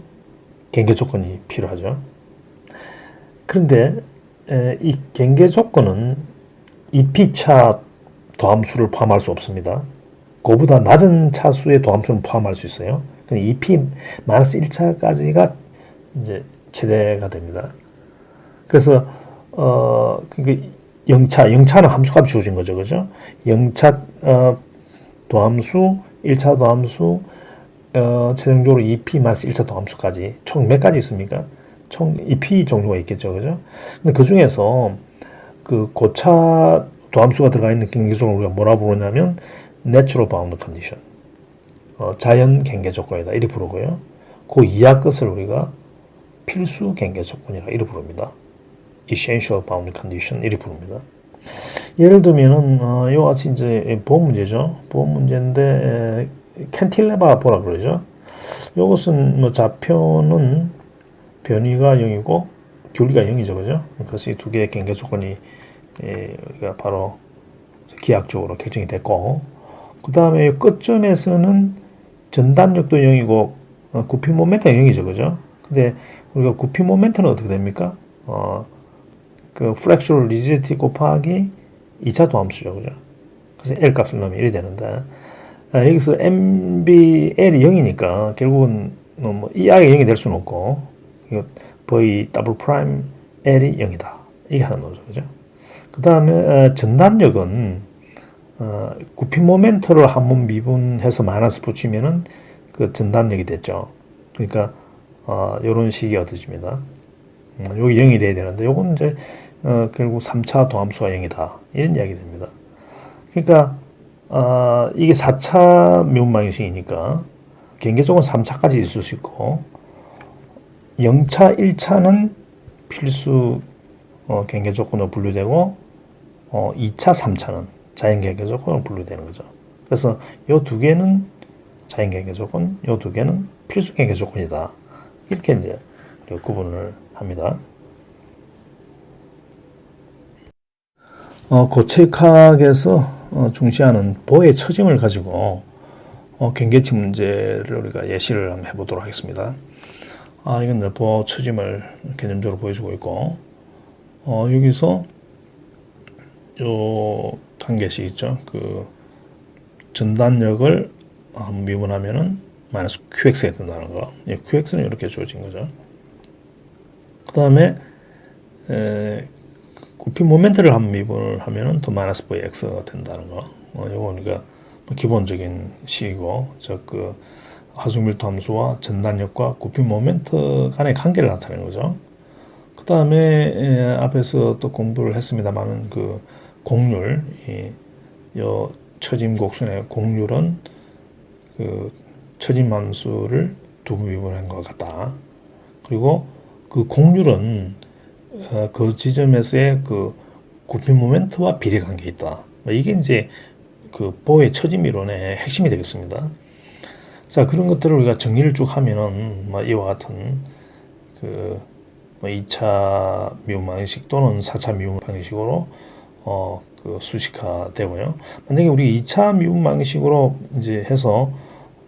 경계 조건이 필요하죠. 그런데 이 경계 조건은 2p차 도함수를 포함할 수 없습니다. 그보다 낮은 차수의 도함수는 포함할 수 있어요. 2p-1차까지가 이제 최대가 됩니다. 그래서 그러니까 0차는 함수값이 주어진 거죠, 그죠? 0차 도함수, 1차 도함수, 최종적으로 2p-1차 도함수까지 총 몇 가지 있습니까? 총 2p 종류가 있겠죠, 그죠? 근데 그 중에서 그 고차 도함수가 들어가 있는 경계조건을 우리가 뭐라 부르냐면 Natural Bound Condition, 자연 경계 조건이다 이렇게 부르고요. 그 이하 것을 우리가 필수 경계 조건이라 이렇게 부릅니다. Essential Bound Condition 이렇게 부릅니다. 예를 들면은 이와 같이 이제 보험 문제죠. 보험 문제인데 캔틸레바 보라 그러죠. 이것은 뭐 좌표는 변위가 0이고 교리가 0이죠, 그죠? 그래서 이 두 개의 경계 조건이 우리가 바로 기하학적으로 결정이 됐고, 그 다음에 끝점에서는 전단력도 0이고 굽힘 모멘트가 0이죠, 그죠? 근데 우리가 굽힘 모멘트는 어떻게 됩니까? 그 fractional rigidity 곱하기 2차 도함수죠, 그죠? 그래서 L 값을 넣으면 1이 되는데, 여기서 MBL이 0이니까 결국은 뭐 EI가 0이 될 수는 없고, 이거 V 더블 프라임 L이 0이다. 이게 하나 나오죠, 그죠? 그 다음에 전단력은 굽힘 모멘트를 한번 미분해서 마이너스 붙이면은 그 전단력이 됐죠. 그러니까 이런 식이 얻어집니다. 여기 0이 돼야 되는데 요건 이제 결국 3차 도함수가 0이다. 이런 이야기 됩니다. 그러니까 이게 4차 미분 방식이니까 경계적으로 3차까지 있을 수 있고 0차, 1차는 필수 경계 조건으로 분류되고 2차, 3차는 자연 경계 조건으로 분류되는 거죠. 그래서 이 두 개는 자연 경계 조건, 이 두 개는 필수 경계 조건이다. 이렇게 이제 구분을 합니다. 고체역학에서 중시하는 보의 처짐을 가지고 경계치 문제를 우리가 예시를 한번 해보도록 하겠습니다. 이건 보 처짐을 개념적으로 보여주고 있고, 여기서 요 관계식 있죠. 그 전단력을 미분하면은 마이너스 QX가 된다는 거. QX는 이렇게 주어진 거죠. 그 다음에 굽힘 모멘트를 한번 미분을 하면은 또 마이너스 VX가 된다는 거. 요거 우리가 기본적인 식이고, 그 하중밀도 함수와 전단력과 굽힘 모멘트 간의 관계를 나타내는 거죠. 그 다음에 앞에서 또 공부를 했습니다만은 그 곡률, 요 처짐 곡선의 곡률은 그 처짐 함수를 두 번 미분한 것 같다. 그리고 그 곡률은 그 지점에서의 그 굽힘 모멘트와 비례 관계가 있다. 이게 이제 그 보의 처짐 이론의 핵심이 되겠습니다. 자, 그런 것들을 우리가 정리를 쭉 하면은 이와 같은 그 2차 미분 방식 또는 4차 미분 방식으로 그 수식화 되고요. 만약에 우리 2차 미분 방식으로 이제 해서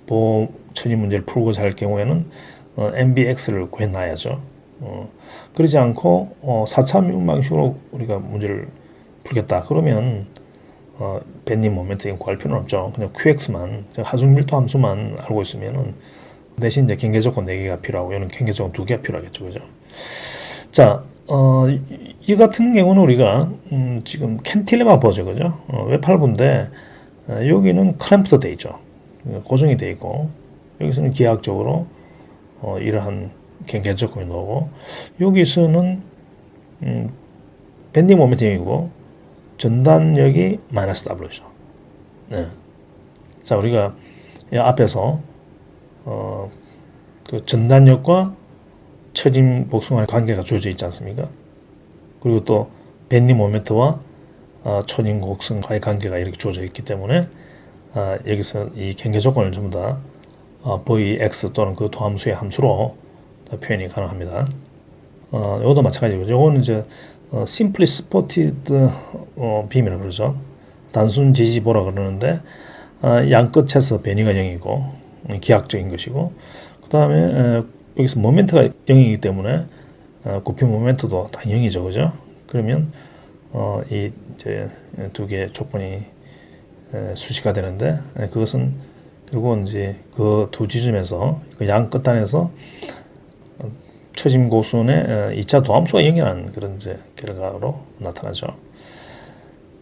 보 처짐 문제를 풀고자 할 경우에는 MBX를 구해놔야죠. 그러지 않고 4차 미분 방식으로 우리가 문제를 풀겠다. 그러면 밴딩 모멘트 구할 필요는 없죠. 그냥 QX만, 하중밀도 함수만 알고 있으면은 대신 이제 경계 조건 4개가 필요하고 이런 경계 조건 2개가 필요하겠죠. 그죠? 자, 이 같은 경우는 우리가 지금 캔틸레마 보죠. 그죠? 웹8부인데 여기는 클램프도 돼 있죠. 고정이 돼 있고 여기서는 기하학적으로 이러한 경계 조건이 나오고 여기서는 밴딩 모멘팅이고 전단력이 마이너스 W죠. 네. 자, 우리가 이 앞에서 그 전단력과 처짐 복숭아의 관계가 주어져 있지 않습니까? 그리고 또 벤니 모멘트와 초림 곡선과의 관계가 이렇게 주어져 있기 때문에 여기서 이 경계 조건을 전부 다 Vx 또는 그 도함수의 함수로 표현이 가능합니다. 이것도 마찬가지고, 이거는 이제 simply spotted beam이라고 그러죠. 단순 지지보라 그러는데 양 끝에서 변이가 0이고 기하학적인 것이고, 그 다음에 여기서 모멘트가 0이기 때문에 굽힘 모멘트도 다 0이죠, 그죠? 그러면 이 이제 두 개의 조건이 수식가 되는데, 그것은 결국은 이제 그 두 지점에서 그 양 끝단에서 처짐 고순의 2차 도함수가 0이라는 그런 이제 결과로 나타나죠.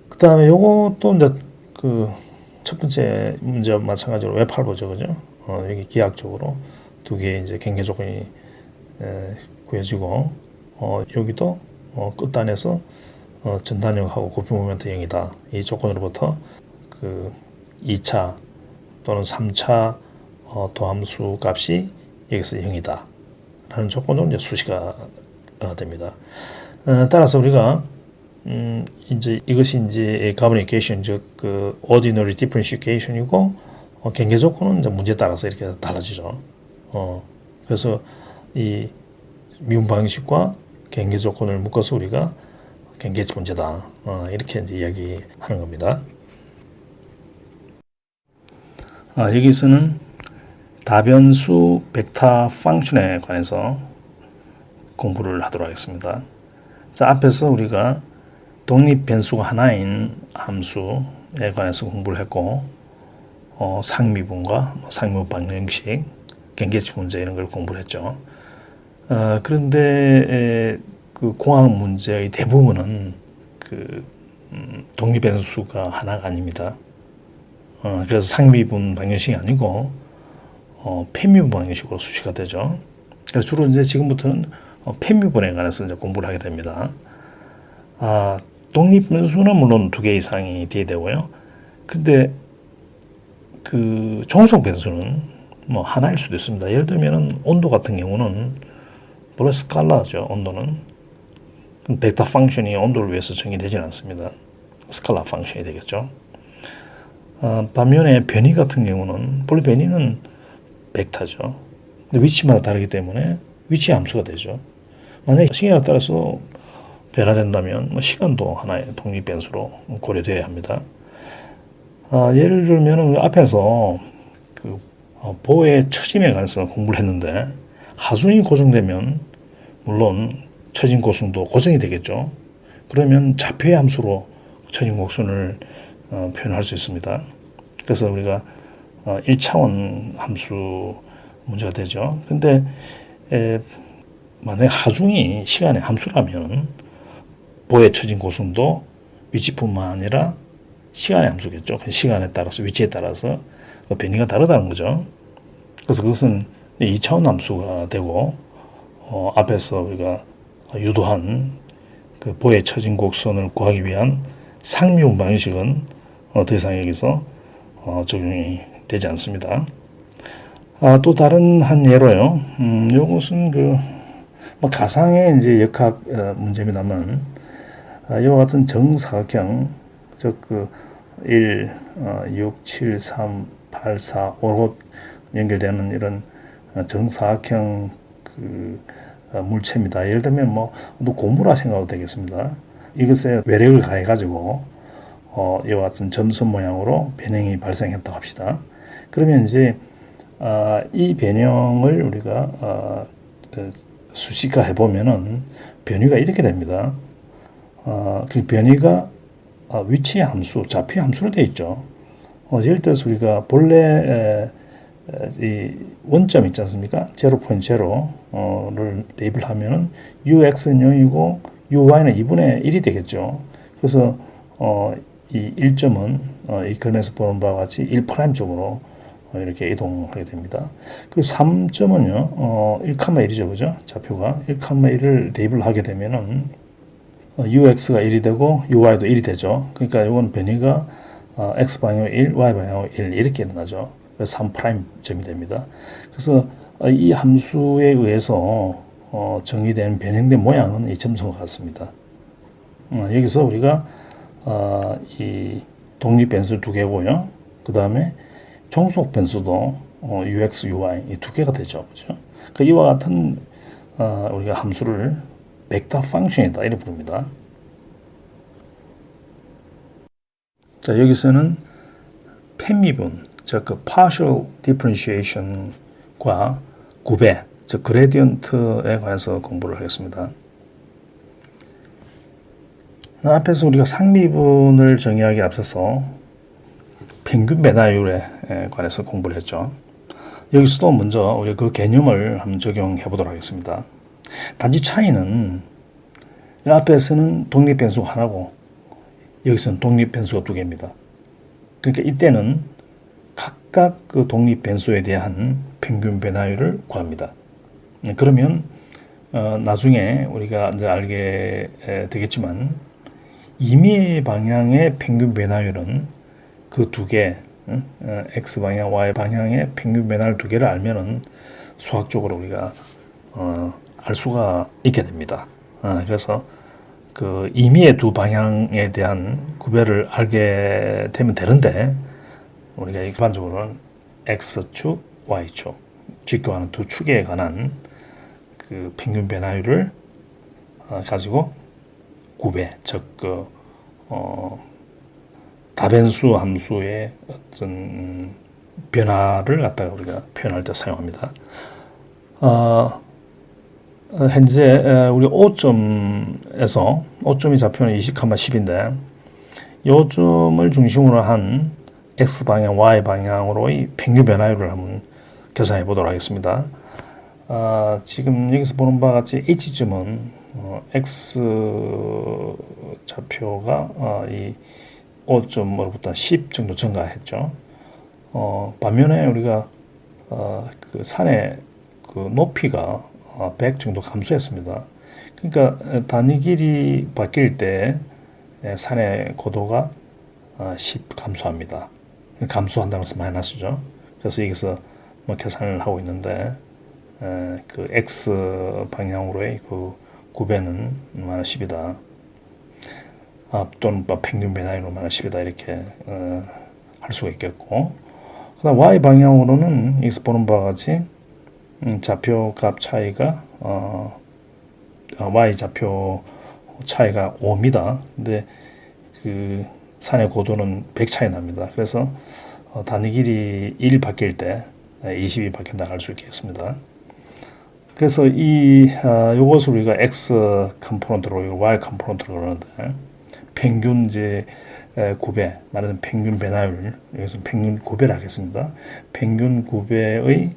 그 다음에 요것도 이제 그 첫 번째 문제와 마찬가지로 웹8보죠, 그죠? 여기 기하학적으로 두 개의 이제 경계 조건이 구해지고, 여기도 끝단에서 전단력하고 굽힘 모멘트 0이다. 이 조건으로부터 그 2차 또는 3차 도함수 값이 여기서 0이다. 라는 조건으로 이제 수식가 됩니다. 따라서 우리가 이제 이것이 이제 커뮤니케이션, 즉 그 ordinary differentiation이고, 경계 조건은 이제 문제에 따라서 이렇게 달라지죠. 그래서 이 미분 방식과 경계 조건을 묶어서 우리가 경계 문제다, 이렇게 이제 이야기하는 겁니다. 여기서는 다변수 벡터 펑션에 관해서 공부를 하도록 하겠습니다. 자, 앞에서 우리가 독립 변수가 하나인 함수에 관해서 공부를 했고, 상미분과 상미분 방정식, 경계치 문제 이런 걸 공부를 했죠. 그런데 그 공학 문제의 대부분은 그 독립 변수가 하나가 아닙니다. 그래서 상미분 방정식이 아니고 편미분 방정식으로 수식가 되죠. 그래서 주로 이제 지금부터는 편미분에 관해서 이제 공부를 하게 됩니다. 독립 변수는 물론 2개 이상이 돼야 되고요. 근데 그 종속 변수는 뭐 하나일 수도 있습니다. 예를 들면 온도 같은 경우는 원래 스칼라죠. 온도는 벡터 펑션이 온도를 위해서 정의되지는 않습니다. 스칼라 펑션이 되겠죠. 반면에 변이 같은 경우는 본래 변이는 벡터죠. 근데 위치마다 다르기 때문에 위치 함수가 되죠. 만약에 시간에 따라서 변화된다면 시간도 하나의 독립 변수로 고려되어야 합니다. 예를 들면 앞에서 그 보의 처짐에 관해서 공부를 했는데, 하중이 고정되면 물론 처짐 고순도 고정이 되겠죠. 그러면 좌표의 함수로 처짐 고순을 표현할 수 있습니다. 그래서 우리가 1차원 함수 문제가 되죠. 근데 만약 하중이 시간의 함수라면 보의 처짐 고순도 위치뿐만 아니라 시간의 함수겠죠. 시간에 따라서, 위치에 따라서 변이가 다르다는 거죠. 그래서 그것은 2차원 함수가 되고, 앞에서 우리가 유도한 그 보의 처짐 곡선을 구하기 위한 상미분 방식은 더 이상 여기서 적용이 되지 않습니다. 또 다른 한 예로요. 요것은 그 가상의 이제 역학 문제입니다만, 이와 같은 정사각형, 즉 그 1, 6, 7, 3, 8, 4, 5로 연결되는 이런 정사각형 그 물체입니다. 예를 들면 또 고무라 생각해도 되겠습니다. 이것에 외력을 가해 가지고 이와 같은 점선 모양으로 변형이 발생했다고 합시다. 그러면 이제 이 변형을 우리가 수식화해 보면은 변이가 이렇게 됩니다. 그 변이가 위치의 함수, 좌표의 함수로 되어 있죠. 예를 들어서 우리가 본래 이 원점 있지 않습니까? 0.0를 대입을 하면은 ux는 0이고 uy는 2분의 1이 되겠죠. 그래서 이 1점은 이 그림에서 보는 바와 같이 1' 쪽으로 이렇게 이동하게 됩니다. 그리고 3점은요, 1,1이죠, 그죠? 좌표가 1,1을 대입을 하게 되면은 ux가 1이 되고 uy도 1이 되죠. 그러니까 이건 변이가 x 방향 1, y 방향 1 이렇게 일어나죠. 그래서 3'점이 됩니다. 그래서 이 함수에 의해서 정의된 변형된 모양은 이 점선과 같습니다. 여기서 우리가 이 독립 변수 두 개고요. 그 다음에 종속 변수도 UX, UI 이 두 개가 되죠. 그렇죠? 이와 같은 우리가 함수를 벡터 펑션이다 이렇게 부릅니다. 자, 여기서는 편미분, 즉 그 partial differentiation과 구배, 즉 그레디언트에 관해서 공부를 하겠습니다. 앞에서 우리가 상미분을 정의하기 앞서서 평균 배나율에 관해서 공부를 했죠. 여기서도 먼저 우리가 그 개념을 한번 적용해 보도록 하겠습니다. 단지 차이는 앞에서는 독립 변수가 하나고 여기서는 독립 변수가 두 개입니다. 그러니까 이때는 각각 그 독립 변수에 대한 평균 변화율을 구합니다. 그러면 나중에 우리가 이제 알게 되겠지만 임의 방향의 평균 변화율은 그 두 개, x 방향, y 방향의 평균 변화율 두 개를 알면은 수학적으로 우리가 알 수가 있게 됩니다. 그래서 그 임의의 두 방향에 대한 구별을 알게 되면 되는데 우리가 일반적으로는 x축, y축, 직교하는 두 축에 관한 그 평균 변화율을 가지고 구배, 즉 그 다변수 함수의 어떤 변화를 갖다가 우리가 표현할 때 사용합니다. 현재 우리 5점에서 5점이 좌표는 20,10인데 요 점을 중심으로 한 x방향, y방향으로의 평균 변화율을 한번 계산해 보도록 하겠습니다. 지금 여기서 보는 바와 같이 h점은 x 좌표가 이 5점으로부터 10 정도 증가했죠. 반면에 우리가 그 산의 그 높이가 100 정도 감소했습니다. 그러니까 단위 길이 바뀔 때 산의 고도가 10 감소합니다. 감소한다는 것은 마이너스죠. 그래서 여기서 뭐 계산을 하고 있는데 그 x 방향으로의 그 구배는 마이너스 10이다. 또는 평균 변화율로 마이너스 10이다 이렇게 할 수가 있겠고, 그다음 y 방향으로는 여기서 보는 바와 같이 좌표 값 차이가 y 좌표 차이가 5입니다. 근데 그 산의 고도는 100 차이 납니다. 그래서 단위 길이 1 바뀔 때 20이 바뀐다 할 수 있겠습니다. 그래서 요것을 우리가 x 컴포넌트로 y 컴포넌트로 그러는데 평균 이제 구배, 말하자면 평균 변화율, 여기서 평균 구배를 하겠습니다. 평균 구배의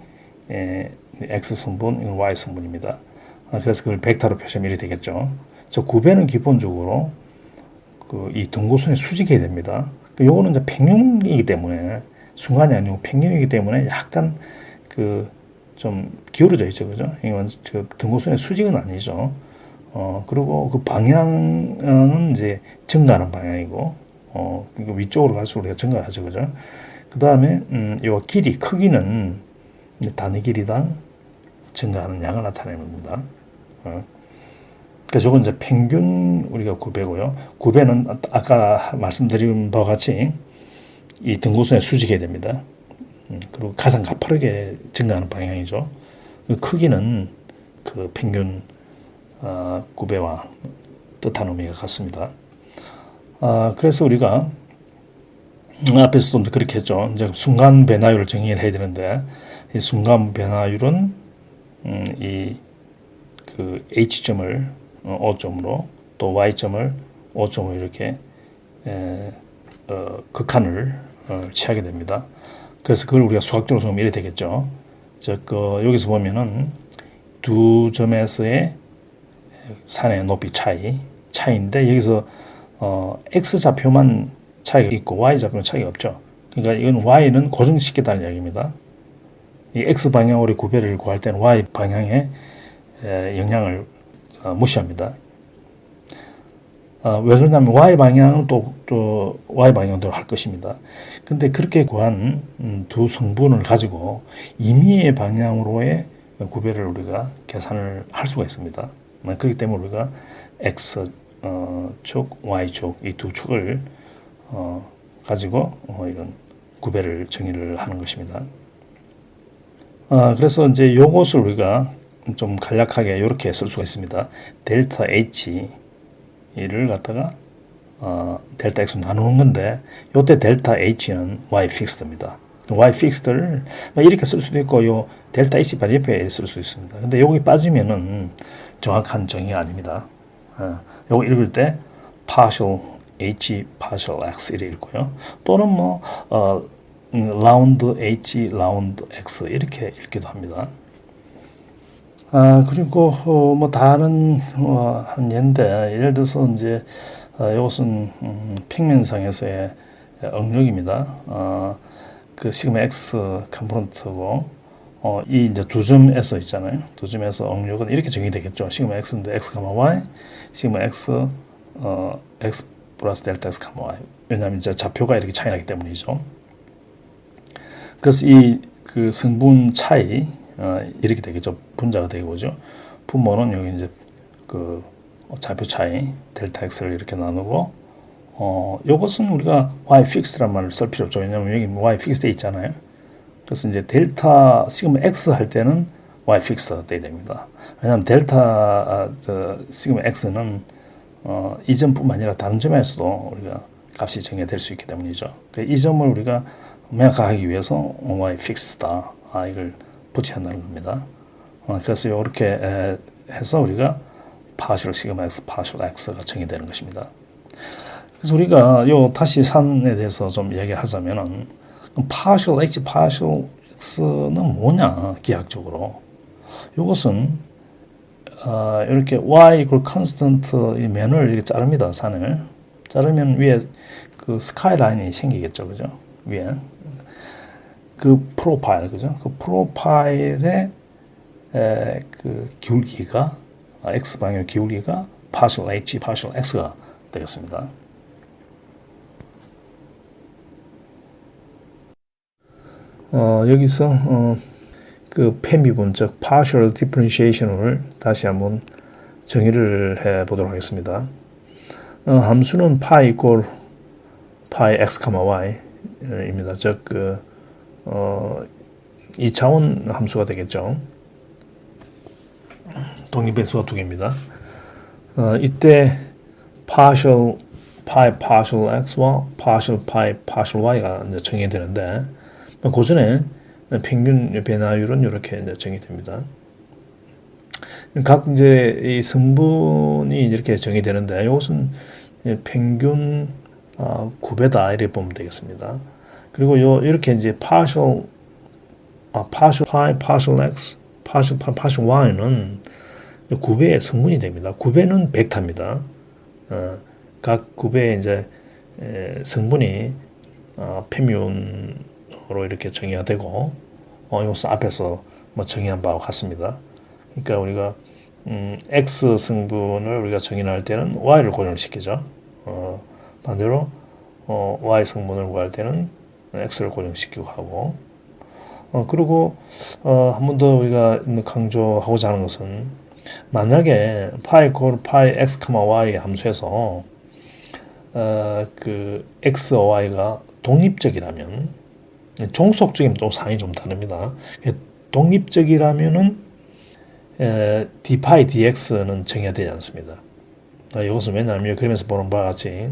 x 성분, 이건 y 성분입니다. 그래서 그걸 벡터로 표시하면 이렇게 되겠죠. 저 구배는 기본적으로 이 등고선에 수직해야 됩니다. 요거는 이제 평균이기 때문에 순간이 아니고 평균이기 때문에 약간 좀 기울어져 있죠, 그죠? 이건 등고선의 수직은 아니죠. 그리고 그 방향은 이제 증가하는 방향이고, 그러니까 위쪽으로 갈수록 우리가 증가하죠, 그죠? 그 다음에, 요 길이, 크기는 단위 길이당 증가하는 양을 나타내는 겁니다. 그래서 저건 이제 평균 우리가 구배고요. 구배는 아까 말씀드린 바와 같이 이 등고선에 수직해야 됩니다. 그리고 가장 가파르게 증가하는 방향이죠. 그 크기는 그 평균 구배와 뜻하는 의미가 같습니다. 그래서 우리가 앞에서도 그렇게 했죠. 이제 순간 변화율을 정의를 해야 되는데 이 순간 변화율은 그 h점을 5점으로 또 y점을 5점으로 이렇게 극한을 취하게 됩니다. 그래서 그걸 우리가 수학적으로 보면 이래 되겠죠. 즉 여기서 보면은 두 점에서의 산의 높이 차이인데 여기서 x 좌표만 차이가 있고 y 좌표는 차이가 없죠. 그러니까 이건 y는 고정시켰다는 이야기입니다. 이 x 방향으로 구별을 구할 때는 y 방향의 영향을 무시합니다. 왜 그러냐면 y 방향은 또 y 방향대로 할 것입니다. 근데 그렇게 구한 두 성분을 가지고 임의의 방향으로의 구배를 우리가 계산을 할 수가 있습니다. 그렇기 때문에 우리가 x 축, y 축 이 두 축을 가지고 이런 구배를 정의를 하는 것입니다. 그래서 이제 요것을 우리가 좀 간략하게 이렇게 쓸 수가 있습니다. 델타 H를 갖다가 델타 X로 나누는 건데 요때 델타 H는 Y 픽스드입니다. Y 픽스드를 이렇게 쓸 수도 있고 요 델타 H 바로 옆에 쓸 수 있습니다. 근데 여기 빠지면은 정확한 정의가 아닙니다. 요거 읽을 때 partial H, partial X 이렇게 읽고요. 또는 뭐 라운드 H, 라운드 X 이렇게 읽기도 합니다. 그리고 뭐 다른 한 예인데 예를 들어서 이제 이것은 평면상에서의 응력입니다. 그 시그마 X 컴포넌트고 이 이제 두 점에서 있잖아요. 두 점에서 응력은 이렇게 정의되겠죠. 시그마 X인데 X, Y, 시그마 X X 플러스 델타 X, Y. 왜냐하면 이제 좌표가 이렇게 차이 나기 때문이죠. 그래서 이 그 성분 차이 이렇게 되겠죠. 분자가 되고죠. 분모는 여기 이제 그 좌표 차이 델타 x를 이렇게 나누고 요것은 우리가 y fixed란 말을 쓸 필요 없죠. 왜냐하면 여기 y fixed 돼 있잖아요. 그래서 이제 델타 시그마 x 할 때는 y fixed 돼야 됩니다. 왜냐하면 델타 시그마 x는 이 점뿐만 아니라 다른 점에서도 우리가 값이 정해될 수 있기 때문이죠. 이 점을 우리가 명확하게 하기 위해서 y fixed다 이걸 붙여야 한다는 겁니다. 그래서 이렇게 해서 우리가 partial 시그마 x, partial x가 정의되는 것입니다. 그래서 우리가 요 다시 산에 대해서 좀 얘기하자면은 partial h, partial x는 뭐냐 기하학적으로 이것은 이렇게 y equal constant 이 면을 이렇게 자릅니다. 산을 자르면 위에 그 스카이 라인이 생기겠죠, 그죠? 위에 그 프로파일, 그죠? 그 프로파일의 그 기울기가 x 방향 기울기가 partial h, partial x가 되겠습니다. 여기서 그 패미분 즉 partial differentiation을 다시 한번 정의를 해 보도록 하겠습니다. 함수는 pi equal pi x, y입니다. 즉 그 2차원 함수가 되겠죠. 독립배수가 두 개입니다. 이때 partial pi partial x와 partial pi partial y가 이제 정의되는데 그 전에 평균 변화율은 이렇게 이제 정의됩니다. 각 이제 이 성분이 이렇게 정의되는데 이것은 평균 9배다 이렇게 보면 되겠습니다. 그리고 이렇게 이제 partial pi, partial x, partial pi, partial y는 9배의 성분이 됩니다. 9배는 벡터입니다. 각 9배의 이제 성분이 페미온으로 이렇게 정의가 되고 이것은 앞에서 뭐 정의한 바와 같습니다. 그러니까 우리가 x 성분을 우리가 정의할 때는 y를 고정시키죠. 반대로 y 성분을 구할 때는 x를 고정시키고 하고 그리고 한 번 더 우리가 강조하고자 하는 것은 만약에 pi x, y 함수에서 그 x, y가 독립적이라면 종속적이면 또 상이 좀 다릅니다. 독립적이라면은 d pi dx는 정해야 되지 않습니다. 이것은 왜냐하면 그림에서 보는 바와 같이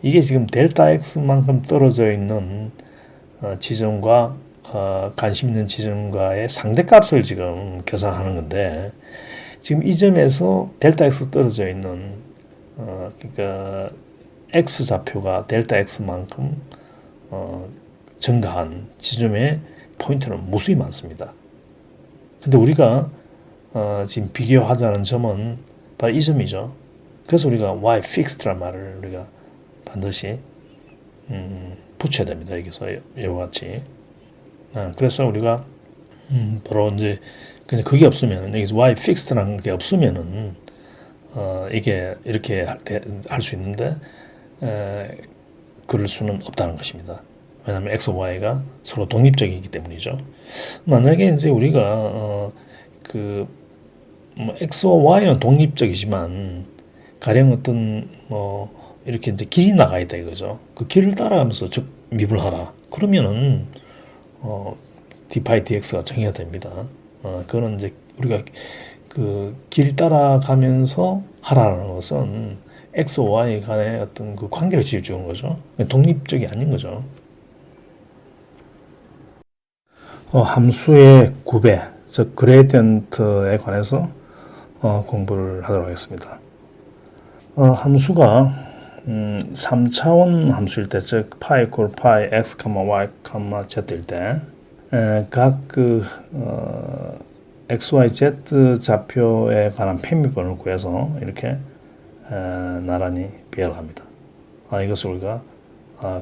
이게 지금 델타 x만큼 떨어져 있는 지점과 관심 있는 지점과의 상대값을 지금 계산하는 건데 지금 이 점에서 델타 x 떨어져 있는 그러니까 x 좌표가 델타 x만큼 증가한 지점의 포인트는 무수히 많습니다. 근데 우리가 지금 비교하자는 점은 바로 이 점이죠. 그래서 우리가 y fixed란 말을 우리가 반드시 붙여야 됩니다. 여기서 이와 같이. 그래서 우리가 바로 이제 그냥 그게 없으면 여기서 y fixed라는 게 없으면은 이게 이렇게 할 수 있는데 그럴 수는 없다는 것입니다. 왜냐하면 x와 y가 서로 독립적이기 때문이죠. 만약에 이제 우리가 뭐 x와 y는 독립적이지만 가령 어떤 뭐 이렇게 이제 길이 나가 있다 이거죠. 그 길을 따라가면서 즉 미분하라. 그러면은 d 파이 dx가 정해야 됩니다. 그거는 이제 우리가 그 길 따라가면서 하라는 것은 x, y 간의 어떤 그 관계를 지어주는 거죠. 독립적이 아닌 거죠. 함수의 구배, 즉 그레디언트에 관해서 공부를 하도록 하겠습니다. 함수가 3차원 함수일 때, 즉 파이 콜 파이 x, y, z일 때 각 x, y, z 좌표에 관한 편미분을 구해서 이렇게 나란히 배열합니다. 이것을 우리가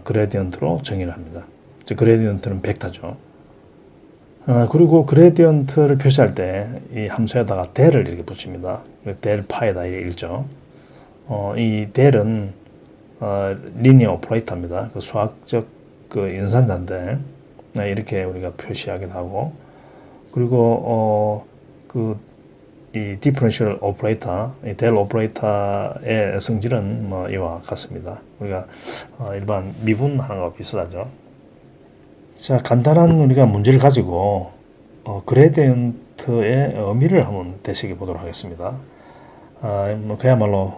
그레디언트로 정의를 합니다. 즉 그레디언트는 벡터죠. 그리고 그레디언트를 표시할 때 이 함수에다가 델을 이렇게 붙입니다. 델 파이다 읽죠. 이 델은 리니어 오퍼레이터입니다. 그 수학적 그 연산자인데 이렇게 우리가 표시하기도 하고, 그리고 이 디퍼런셜 오퍼레이터, 이 델 오퍼레이터의 성질은 뭐 이와 같습니다. 우리가 일반 미분하는 거 비슷하죠. 자, 간단한 우리가 문제를 가지고 그레디언트의 의미를 한번 되새겨 보도록 하겠습니다. 뭐 그야말로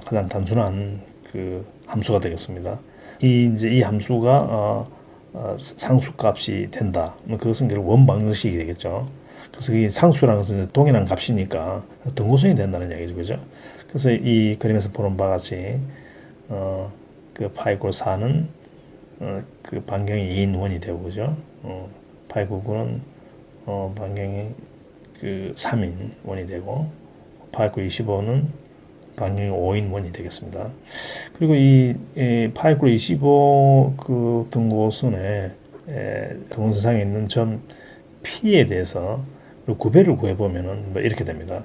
가장 단순한 그 함수가 되겠습니다. 이 함수가 상수값이 된다. 그것은 결국 원방정식이 되겠죠. 그래서 이 상수라는 것은 동일한 값이니까 등고선이 된다는 이야기죠, 그죠? 그래서 이 그림에서 보는 바와 같이 그 파이 콜 4는 그 반경이 2인 원이 되고, 그죠? 파이 콜 9는 반경이 그 3인 원이 되고, 파이 콜 25는 반경이 5인 원이 되겠습니다. 그리고 이 파이 콜 25 그 등고선의 등고선상에 있는 점 P에 대해서 구배를 구해보면은 뭐 이렇게 됩니다.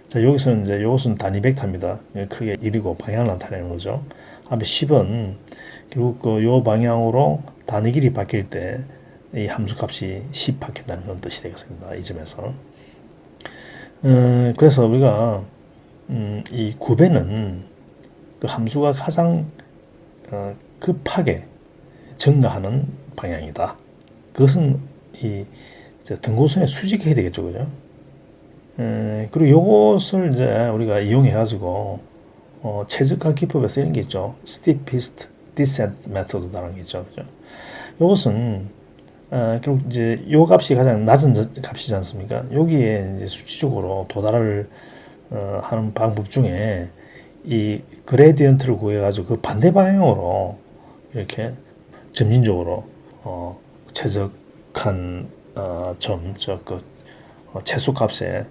자, 여기서는 이제 이것은 단위 벡터입니다. 크게 1이고 방향을 나타내는 거죠. 앞에 10은 결국 요 방향으로 단위 길이 바뀔 때 이 함수값이 10 바뀐다는 그런 뜻이 되겠습니다. 이 점에서. 그래서 우리가 이 구배는 그 함수가 가장 급하게 증가하는 방향이다. 그것은 이 등고선에 수직해야 되겠죠, 그죠? 그리고 요것을 이제 우리가 이용해 가지고 최적화 기법에 쓰이는 게 있죠. steepest descent method라는 게 있죠, 그죠? 요것은 결국 이제 요 값이 가장 낮은 값이지 않습니까? 여기에 이제 수치적으로 도달을 하는 방법 중에 이 그레디언트를 구해가지고 그 반대 방향으로 이렇게 점진적으로 최적한 최소값에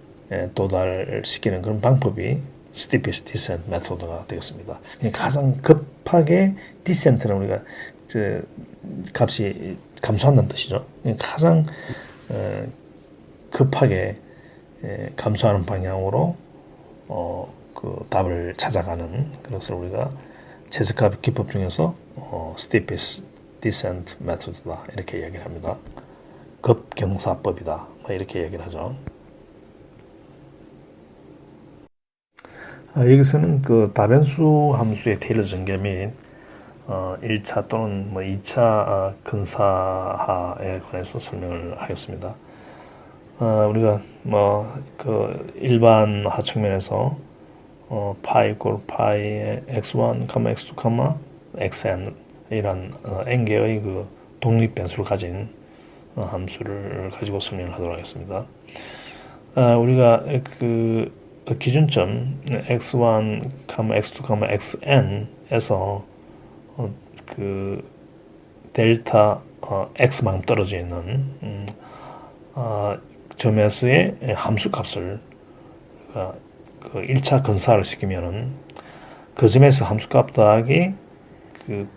도달시키는 그런 방법이 steepest descent method가 되겠습니다. 가장 급하게 descent는 우리가 값이 감소한다는 뜻이죠. 가장 급하게 감소하는 방향으로 그 답을 찾아가는 그것을 우리가 최적화 기법 중에서 steepest descent method다 이렇게 얘기를 합니다. 급경사법이다 이렇게 얘기를 하죠. 여기서는 그 다변수 함수의 테일러 전개 및 1차 또는 뭐 2차 근사하에 관해서 설명을 하겠습니다. 우리가 뭐 그 일반화 측면에서 파이 꼴 파이의 x1, x2, xn 이란 n개의 그 독립 변수를 가진 함수를 가지고 설명을 하도록 하겠습니다. 우리가 그 기준점 x1, x2, xn에서 그 델타 x만큼 떨어져 있는 점에서의 함수값을 그 1차 근사를 시키면은 그 점에서 함수값 더하기 그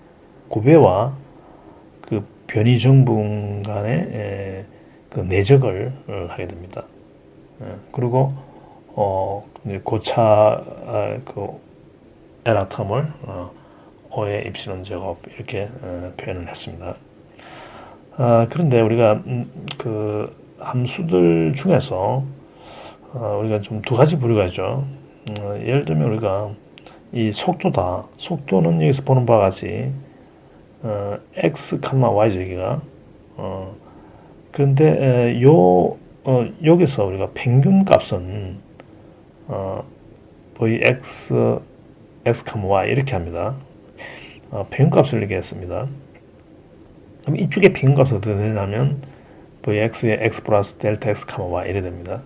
고배와 그 변이 정분 간의 그 내적을 하게 됩니다. 그리고 이제 고차 그 에라 텀을 O의 입실론 제곱 이렇게 표현을 했습니다. 그런데 우리가 그 함수들 중에서 우리가 좀 두 가지 부류가 있죠. 예를 들면 우리가 이 속도는 여기서 보는 바와 같이 x, y죠 여기가. 그런데 여기서 우리가 평균 값은 vx, x, y 이렇게 합니다. 평균 값을 이렇게 했습니다. 그럼 이쪽에 평균 값이 어떻게 되냐면 vx에 x 플러스 델타 x, y 이래 됩니다.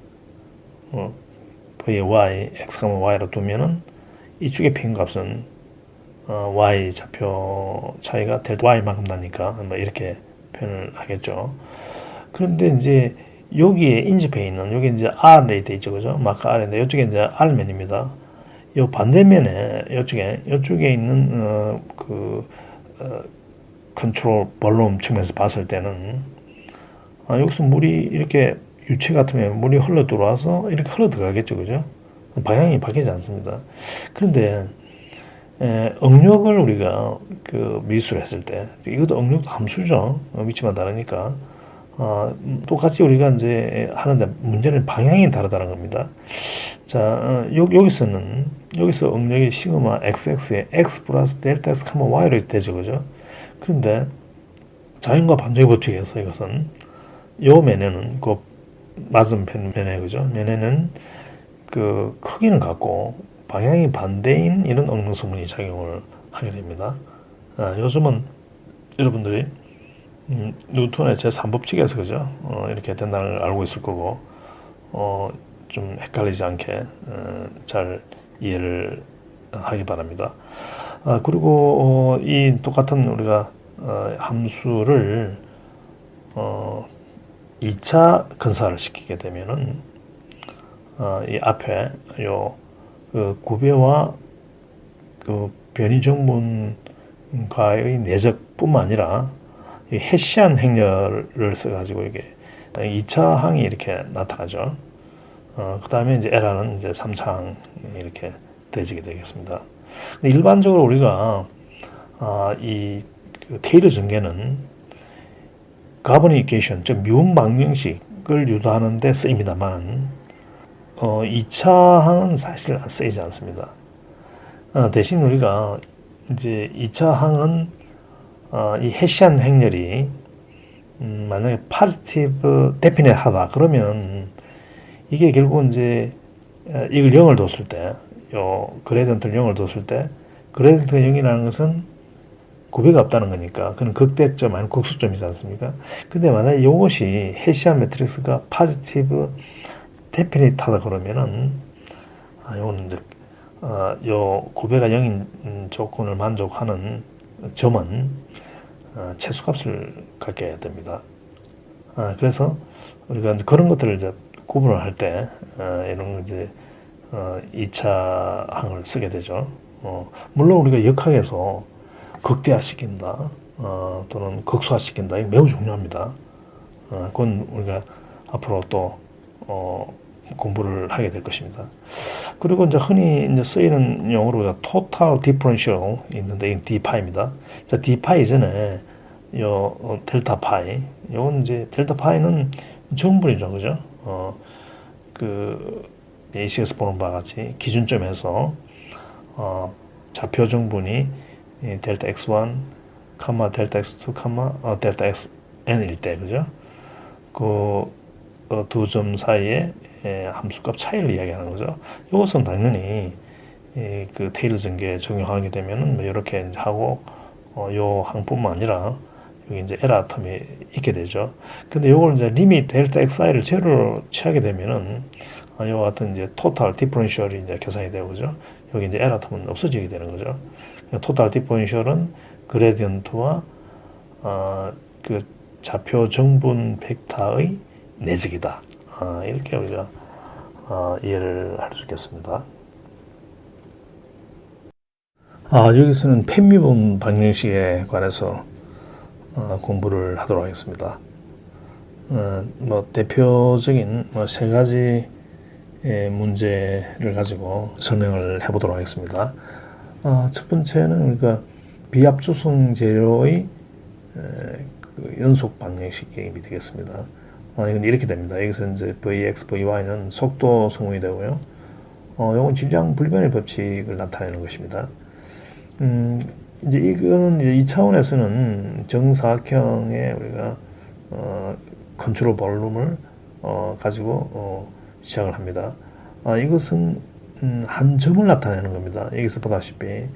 vy, x, y로 두면은 이쪽의 평균 값은 y 좌표 차이가 델타 y만큼 나니까 뭐 이렇게 표현을 하겠죠. 그런데 이제 여기에 인접해 있는 여기 이제 R에 돼 있죠, 그죠? 마크 R인데 이쪽에 이제 R면입니다. 이 반대면에 이쪽에 있는 컨트롤 볼륨 측면에서 봤을 때는 여기서 물이 이렇게 유체 같으면 물이 흘러 들어와서 이렇게 흘러 들어가겠죠, 그죠? 방향이 바뀌지 않습니다. 그런데 응력을 우리가 그 미술을 했을 때 이것도 응력도 함수죠. 위치만 다르니까 똑같이 우리가 이제 하는데 문제는 방향이 다르다는 겁니다. 자, 여기서 응력이 시그마 xx에 x 플러스 델타 x, y로 되죠, 그죠? 그런데 자연과 반전의 법칙에서 이것은 요 면에는 그 맞은편 면에 그죠? 면에는 그 크기는 같고 방향이 반대인 이런 응능성분이 작용을 하게 됩니다. 요즘은 여러분들이 뉴턴의 제3법칙에서 그죠? 이렇게 된다는 걸 알고 있을 거고 좀 헷갈리지 않게 잘 이해를 하기 바랍니다. 그리고 이 똑같은 우리가 함수를 2차 근사를 시키게 되면은 이 앞에 그 구배와 그 변이 정분과의 내적뿐만 아니라 이 헤시안 행렬을 써가지고 이게 2차 항이 이렇게 나타나죠. 그 다음에 이제 에라는 이제 3차 항이 이렇게 되지게 되겠습니다. 일반적으로 우리가 이 테일러 전개는 가버니케이션, 즉 미분 방정식을 유도하는 데 쓰입니다만 2차 항은 사실 안 쓰이지 않습니다. 대신 우리가 이제 2차 항은 이 헤시안 행렬이 만약에 포지티브 데피닛 하다 그러면 이게 결국 이제 이걸 0을 뒀을 때 요 그레디언트를 0을 뒀을 때 그레디언트가 0이라는 것은 구배가 없다는 거니까 그건 극대점 아니면 극소점이지 않습니까? 근데 만약에 이것이 헤시안 매트릭스가 포지티브 데피닛하다 그러면은 요거는 이제 요 구배가 0인 조건을 만족하는 점은 최소값을 갖게 됩니다. 그래서 우리가 이제 그런 것들을 이제 구분을 할 때 이런 이제 2차 항을 쓰게 되죠. 물론 우리가 역학에서 극대화시킨다 또는 극소화시킨다 이게 매우 중요합니다. 그건 우리가 앞으로 또 공부를 하게 될 것입니다. 그리고 이제 흔히 이제 쓰이는 용어로 우리가 total differential 있는데 이게 d파이입니다. 자, d파이 이전에 요 델타 파이, 요건 이제 델타 파이는 정분이죠, 그죠? 그 AC에서 보는 바와 같이 기준점에서 좌표 정분이 델타 x1, 델타 x2, 델타 xn일 때, 그죠? 그 두 점 사이에 함수값 차이를 이야기하는 거죠. 이것은 당연히 그 테일러 전개 적용하게 되면은 뭐 이렇게 하고 요 항뿐만 아니라 여기 이제 에라 텀이 있게 되죠. 근데 요걸 이제 리밋 델타 xi를 제로로 취하게 되면은 요 같은 이제 토탈 디퍼런셜이 이제 계산이 되고 그죠. 여기 이제 에라 텀은 없어지게 되는 거죠. 토탈 디퍼런셜은 그레디언트와 그 좌표 정분 벡터의 내적이다. 이렇게 우리가 이해를 할 수 있겠습니다. 여기서는 편미분 방정식에 관해서 공부를 하도록 하겠습니다. 뭐 대표적인 세 가지 문제를 가지고 설명을 해보도록 하겠습니다. 첫 번째는 우리가 비압축성 재료의 그 연속 방정식이 되겠습니다. 이건 이렇게 됩니다. 여기서 이제 Vx, Vy는 속도 성분이 되고요. 이건 질량 불변의 법칙을 나타내는 것입니다. 이제 이거는 이제 이 차원에서는 정사각형의 우리가 컨트롤 볼륨을 가지고 시작을 합니다. 이것은 한 점을 나타내는 겁니다. 여기서 보다시피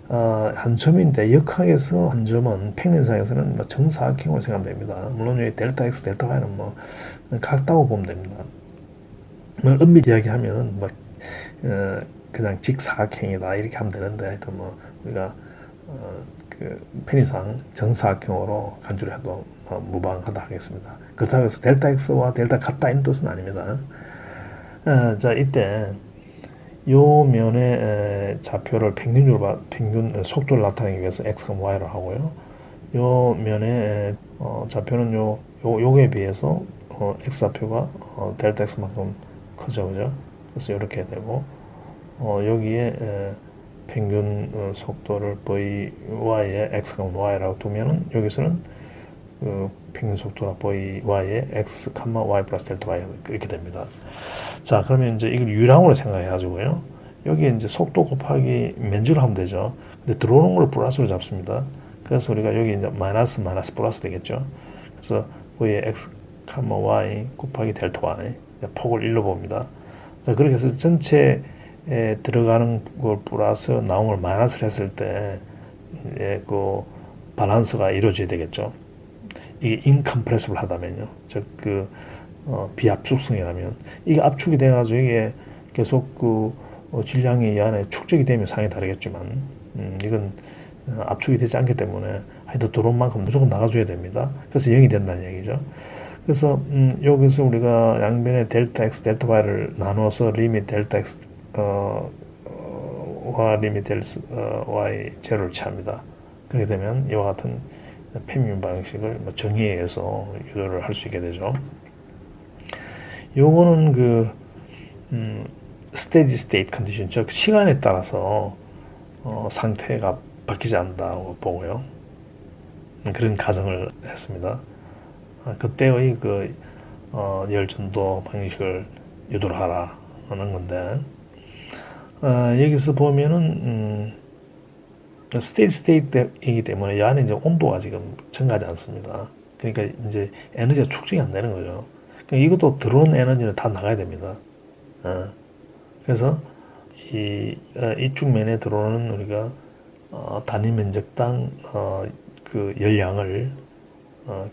한 점인데 역학에서 한 점은 평면상에서는 정사각형으로 생각하면 됩니다. 물론 여기 델타 x, 델타 y는 같다고 보면 됩니다. 엄밀히 이야기하면 그냥 직사각형이다 이렇게 하면 되는데 하여튼 우리가 그 편의상 정사각형으로 간주를 해도 무방하다 하겠습니다. 그렇다고 해서 델타 x와 델타 같다는 뜻은 아닙니다. 자, 이때 요 면의 좌표를 평균 속도를 나타내기 위해서 x과 y로 하고요. 요 면의 좌표는 요거에 비해서 x 좌표가 델타 x만큼 크죠, 그죠? 그래서 이렇게 되고 여기에 평균 속도를 vy의 x가 y라고 두면은 여기서는 그 평균 속도가 vy의 x, y 플러스 델타 y 이렇게 됩니다. 자, 그러면 이제 이걸 유량으로 생각해 가지고요. 여기에 이제 속도 곱하기 면적을 하면 되죠. 근데 들어오는 걸 플러스로 잡습니다. 그래서 우리가 여기 이제 마이너스 플러스 되겠죠. 그래서 vy의 x, y 곱하기 델타 y 폭을 1로 봅니다. 자, 그렇게 해서 전체에 들어가는 걸 플러스 나온 걸 마이너스를 했을 때 그 밸런스가 이루어져야 되겠죠. 이게 인컴프레시블 하다면요. 즉 비압축성이라면 이게 압축이 돼가지고 이게 계속 질량이 이 안에 축적이 되면 상이 다르겠지만 이건 압축이 되지 않기 때문에 하여튼 들어온 만큼 무조건 나가줘야 됩니다. 그래서 0이 된다는 얘기죠. 그래서 여기서 우리가 양변의 델타 x, 델타 y를 나눠서 리밋 델타 x 와 리밋 델타 y 제로를 취합니다. 그렇게 되면 이와 같은 평균 방식을 정의에 의해서 유도를 할 수 있게 되죠. 요거는 steady state condition, 즉 시간에 따라서 상태가 바뀌지 않는다고 보고요. 그런 가정을 했습니다. 그때의 열전도 방식을 유도를 하라 하는 건데 여기서 보면은 스테이지 스테이트이기 때문에 이 안에 이제 온도가 지금 증가하지 않습니다. 그러니까 이제 에너지가 축적이 안 되는 거죠. 그러니까 이것도 들어온 에너지는 다 나가야 됩니다. 그래서 이쪽 면에 들어오는 우리가 단위 면적당 그 열량을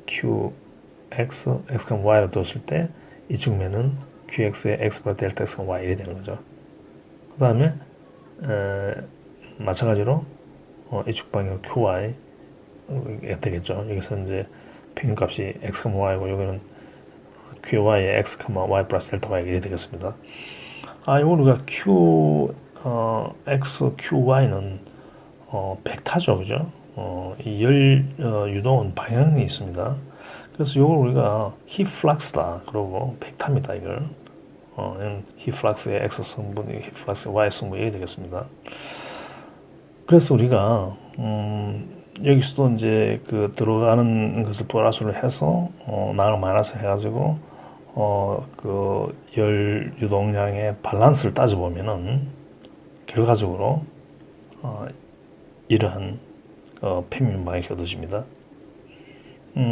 qx, x, y로 뒀을 때 이쪽 면은 qx의 x보다 델타 x가 y 이렇게 되는 거죠. 그 다음에 마찬가지로 이쪽 방향 qy가 되겠죠. 여기서 이제 평균값이 x, y고 여기는 qy의 x, y 플러스 델타 y가 이렇게 되겠습니다. 이거 우리가 x, qy는 벡터죠, 그죠? 이 열 유동은 방향이 있습니다. 그래서 이걸 우리가 heat flux다 그러고 벡터입니다, 이걸. heat flux의 x 성분이 heat flux의 y 성분이 이렇게 되겠습니다. 그래서 우리가 여기서도 이제 들어가는 것을 플러스를 해서 나를 마이너스 해가지고 그 열 유동량의 밸런스를 따져보면은 결과적으로 이러한 평균 방식이 얻어집니다.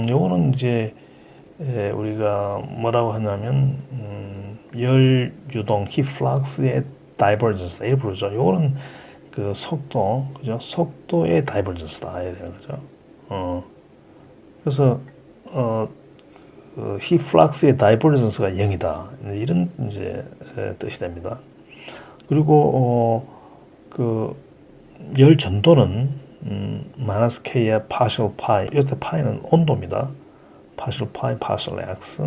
요거는 이제 우리가 뭐라고 하냐면 열 유동 heat flux의 divergence 이렇게 부르죠. 요거는 그 속도, 그죠? 속도의 divergence다 해야 되는 거죠. 그래서 heat flux의 divergence가 0이다 이런 이제 뜻이 됩니다. 그리고 열 전도는 마이너스 k의 partial pi, 이때 파이는 온도입니다. partial pi, partial x.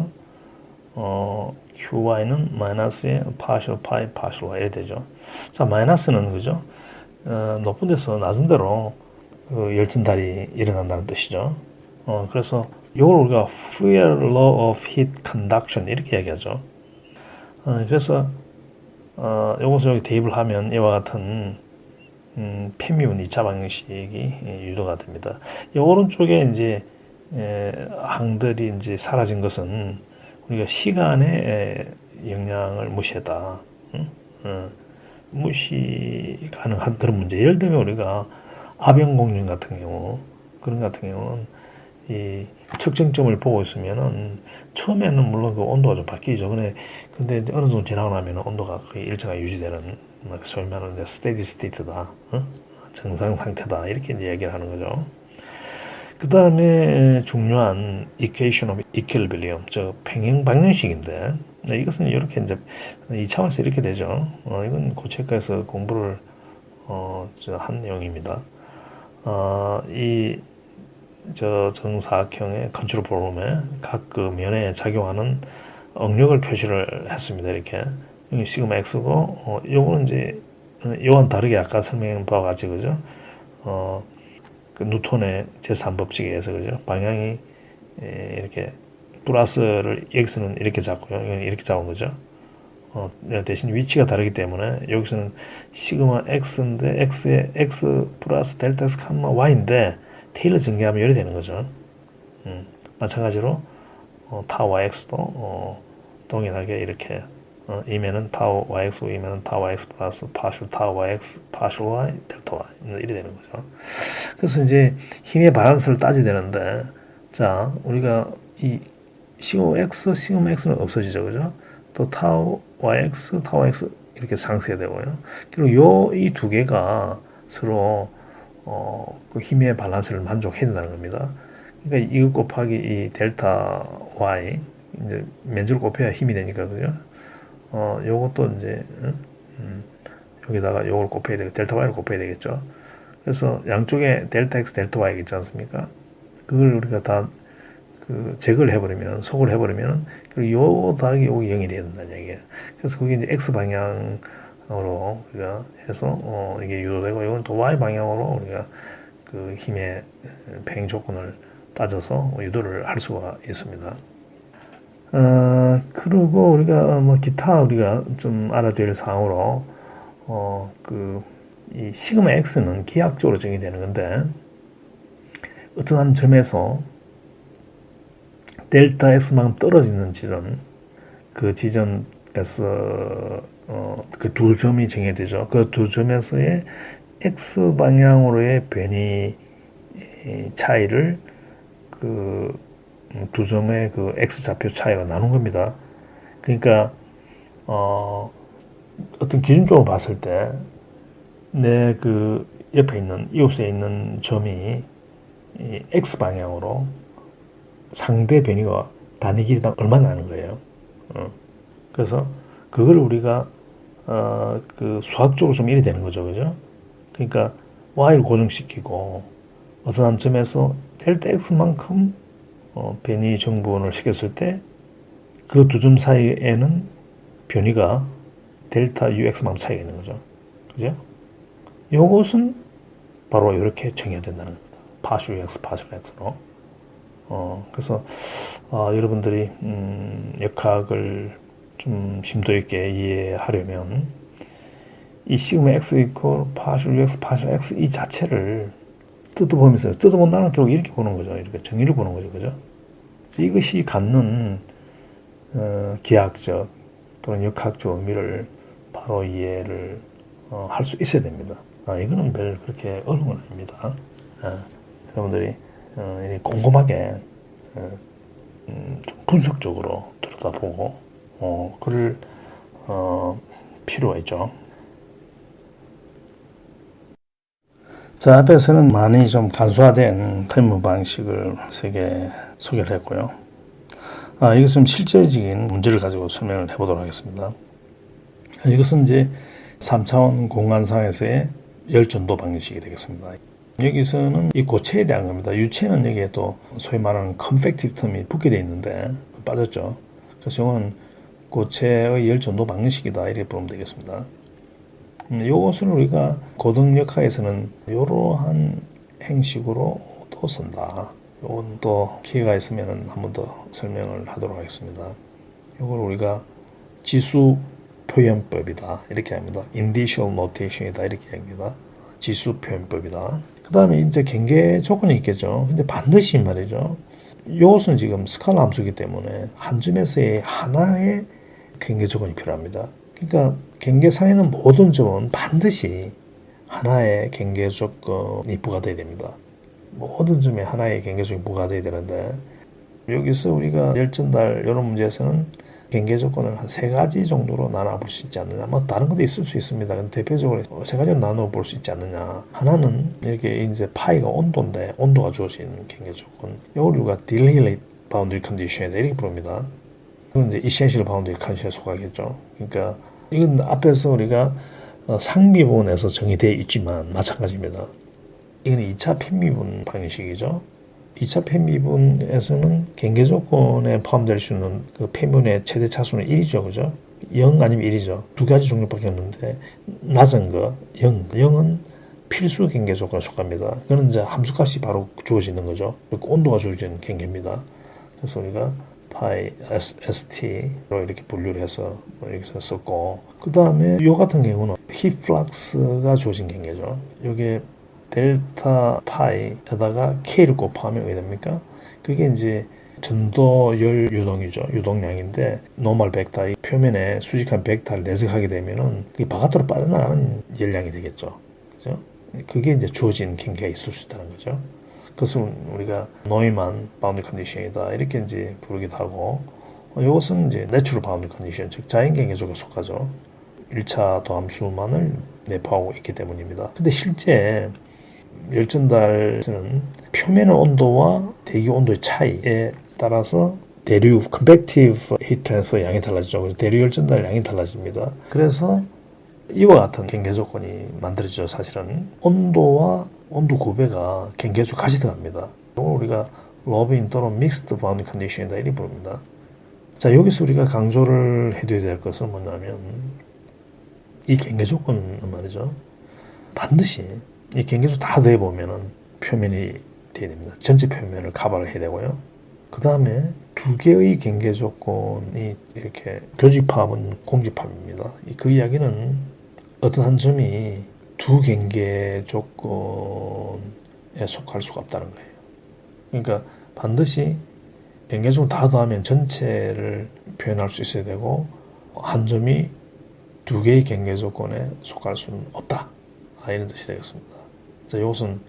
qy는 마이너스의 partial pi, partial y 이렇게 되죠. 자, 마이너스는 그죠? 높은 데서 낮은 데로 열진달이 일어난다는 뜻이죠. 그래서 이걸 우리가 Fourier Law of Heat Conduction 이렇게 얘기하죠. 그래서 요것을 여기 대입을 하면 이와 같은 페미운 2차 방정식이 유도가 됩니다. 이 오른쪽에 이제 항들이 이제 사라진 것은 우리가 시간의 영향을 무시했다. 무시 가능한 그런 문제. 예를 들면 우리가 압연공진 같은 경우, 그런 같은 경우는 이 측정점을 보고 있으면은 처음에는 물론 그 온도가 좀 바뀌죠. 근데 어느 정도 지나고 나면 온도가 거의 일정하게 유지되는 소위 말하는 스테디 스테이트다, 정상 상태다 이렇게 이제 얘기를 하는 거죠. 그 다음에 중요한 equation of equilibrium, 저 평행 방정식인데 이것은 이렇게 이제 이 차원에서 이렇게 되죠. 이건 고체과에서 공부를 한 내용입니다. 이 저 정사각형의 컨트롤 볼륨에 각 그 면에 작용하는 응력을 표시를 했습니다. 이렇게 여기 시그마 x고 요거는 이제 이와는 다르게 아까 설명한 바와 같이 그죠? 그 뉴턴의 제3법칙에 의해서 그죠? 방향이 이렇게 플러스를 여기서는 이렇게 잡고요. 이건 이렇게 잡은 거죠. 대신 위치가 다르기 때문에 여기서는 시그마 x인데 x에 x 플러스 델타 x 칸마 y인데 테일러 전개하면 이렇게 되는 거죠. 마찬가지로 타워 x도 동일하게 이렇게 이면은 타워 yx, 이면은 타워 x 플러스 파셜 타워 yx, 파셜 y, 델타 y 이렇게 되는 거죠. 그래서 이제 힘의 밸런스를 따져야 되는데, 자 우리가 이 시그마 x, 시그마 x는 없어지죠, 그죠? 또 타워 yx, 타워 x 이렇게 상쇄되고요. 그리고 이 두 개가 서로 그 힘의 밸런스를 만족해야 된다는 겁니다. 그러니까 이거 곱하기 이 델타 y 이제 면적을 곱해야 힘이 되니까 그죠? 요것도 이제 여기다가 요걸 곱해야 되고 델타 y를 곱해야 되겠죠. 그래서 양쪽에 델타 x, 델타 y 있지 않습니까? 그걸 우리가 다 그 제거를 해버리면, 소거를 해버리면, 그리고 요 더하기 요게 0이 돼야 된다는 얘기예요. 그래서 그게 이제 x 방향으로 우리가 해서 이게 유도되고, 이건 또 y 방향으로 우리가 그 힘의 평행 조건을 따져서 유도를 할 수가 있습니다. 그리고 우리가 뭐 기타 우리가 좀 알아둬야 될 사항으로 이 시그마 x는 기하학적으로 정의되는 건데 어떤 점에서 델타 x만큼 떨어지는 지점, 그 지점에서 그 두 점이 정해되죠. 그 두 점에서의 x 방향으로의 변이 차이를 그 두 점의 그 x 좌표 차이가 나눈 겁니다. 그러니까 어떤 기준적으로 봤을 때 내 그 옆에 있는 이웃에 있는 점이 x 방향으로 상대 변이가 단위 길이당 얼마나 나는 거예요. 그래서 그걸 우리가 그 수학적으로 좀 이래 되는 거죠, 그죠? 그러니까 y를 고정시키고 어떤 점에서 델타 x만큼 변이 정분을 시켰을 때 그 두 점 사이에는 변이가 델타 ux만큼 차이가 있는 거죠, 그죠? 이것은 바로 이렇게 정해야 된다는 겁니다. 파슈 ux, 파슈 x로. 그래서 여러분들이 역학을 좀 심도 있게 이해하려면 이 시그마 x 이퀄 파셜 ux, 파셜 x 이 자체를 뜯어보면서 뜯어본다는 결국 이렇게 보는 거죠. 이렇게 정의를 보는 거죠, 그죠? 이것이 갖는 기하학적 또는 역학적 의미를 바로 이해를 할 수 있어야 됩니다. 이거는 별 그렇게 어려운 건 아닙니다. 여러분들이 꼼꼼하게 좀 분석적으로 들여다보고 그럴 필요가 있죠. 자, 앞에서는 많이 좀 간소화된 설문 방식을 3개 소개를 했고요. 이것은 실제적인 문제를 가지고 설명을 해보도록 하겠습니다. 이것은 이제 3차원 공간상에서의 열전도 방식이 되겠습니다. 여기서는 이 고체에 대한 겁니다. 유체는 여기에 또 소위 말하는 컨펙티브 텀이 붙게 되어 있는데 빠졌죠. 그래서 이건 고체의 열전도 방식이다 이렇게 보면 되겠습니다. 이것을 우리가 고등역학에서는 이러한 행식으로도 쓴다. 이건 또 기회가 있으면 한 번 더 설명을 하도록 하겠습니다. 이걸 우리가 지수 표현법이다 이렇게 합니다. Initial Notation이다 이렇게 합니다. 지수 표현법이다. 그 다음에 이제 경계 조건이 있겠죠. 근데 반드시 말이죠. 이것은 지금 스칼라 함수이기 때문에 한 점에서의 하나의 경계 조건이 필요합니다. 그러니까 경계상에는 모든 점은 반드시 하나의 경계 조건이 부과되어야 됩니다. 모든 점에 하나의 경계 조건이 부과되어야 되는데 여기서 우리가 열전달 이런 문제에서는 경계 조건을 한 3가지 정도로 나눠볼 수 있지 않느냐. 뭐 다른 것도 있을 수 있습니다. 근데 대표적으로 3가지로 나눠볼 수 있지 않느냐. 하나는 이렇게 이제 파이가 온도인데 온도가 주어진 경계 조건. 이걸 우리가 Dirichlet Boundary Condition이다 이렇게 부릅니다. 이건 이제 Essential Boundary Condition에 속하겠죠. 그러니까 이건 앞에서 우리가 상미분에서 정의되어 있지만 마찬가지입니다. 이건 2차 편미분 방식이죠. 2차 편미분에서는 경계 조건에 포함될 수 있는 그 편미분의 최대 차수는 1이죠. 그죠? 0 아니면 1이죠. 2가지 종류밖에 없는데 낮은 거 0. 0은 필수 경계 조건에 속합니다. 그거는 이제 함수값이 바로 주어지는 거죠. 온도가 주어지는 경계입니다. 그래서 우리가 파이 ST로 이렇게 분류를 해서 여기서 썼고 그 다음에 요 같은 경우는 힙 플락스가 주어진 경계죠. 요게 델타 파이에다가 K를 곱하면 어떻게 됩니까? 그게 이제 전도열 유동이죠. 유동량인데 노멀 벡터, 표면에 수직한 벡터를 내석하게 되면은 그게 바깥으로 빠져나가는 열량이 되겠죠. 그죠? 그게 이제 주어진 경계가 있을 수 있다는 거죠. 그것을 우리가 노이만 바운드 컨디션이다 이렇게 이제 부르기도 하고 이것은 이제 내추럴 바운드 컨디션, 즉 자연 경계 속에 속하죠. 1차 도함수만을 내포하고 있기 때문입니다. 근데 실제 열전달에서는 표면 온도와 대기 온도의 차이에 따라서 대류 convective heat transfer 양이 달라지죠. 그래서 대류 열전달 양이 달라집니다. 그래서 이와 같은 경계 조건이 만들어지죠. 사실은 온도와 온도 구배가 경계에서 같이 들어갑니다. 이걸 우리가 러빙 또는 믹스드 바운드 컨디션이다 이렇게 부릅니다. 자, 여기서 우리가 강조를 해둬야 될 것은 뭐냐면 이 경계 조건은 말이죠. 반드시 이 경계조 다 돼보면은 표면이 돼야 됩니다. 전체 표면을 커버를 해야 되고요. 그 다음에 2개의 경계 조건이 이렇게 교집합은 공집합입니다. 그 이야기는 어떤 한 점이 2 경계 조건에 속할 수가 없다는 거예요. 그러니까 반드시 경계 조건 다 더하면 전체를 표현할 수 있어야 되고 한 점이 2개의 경계 조건에 속할 수는 없다. 이런 뜻이 되겠습니다. 자, 이것은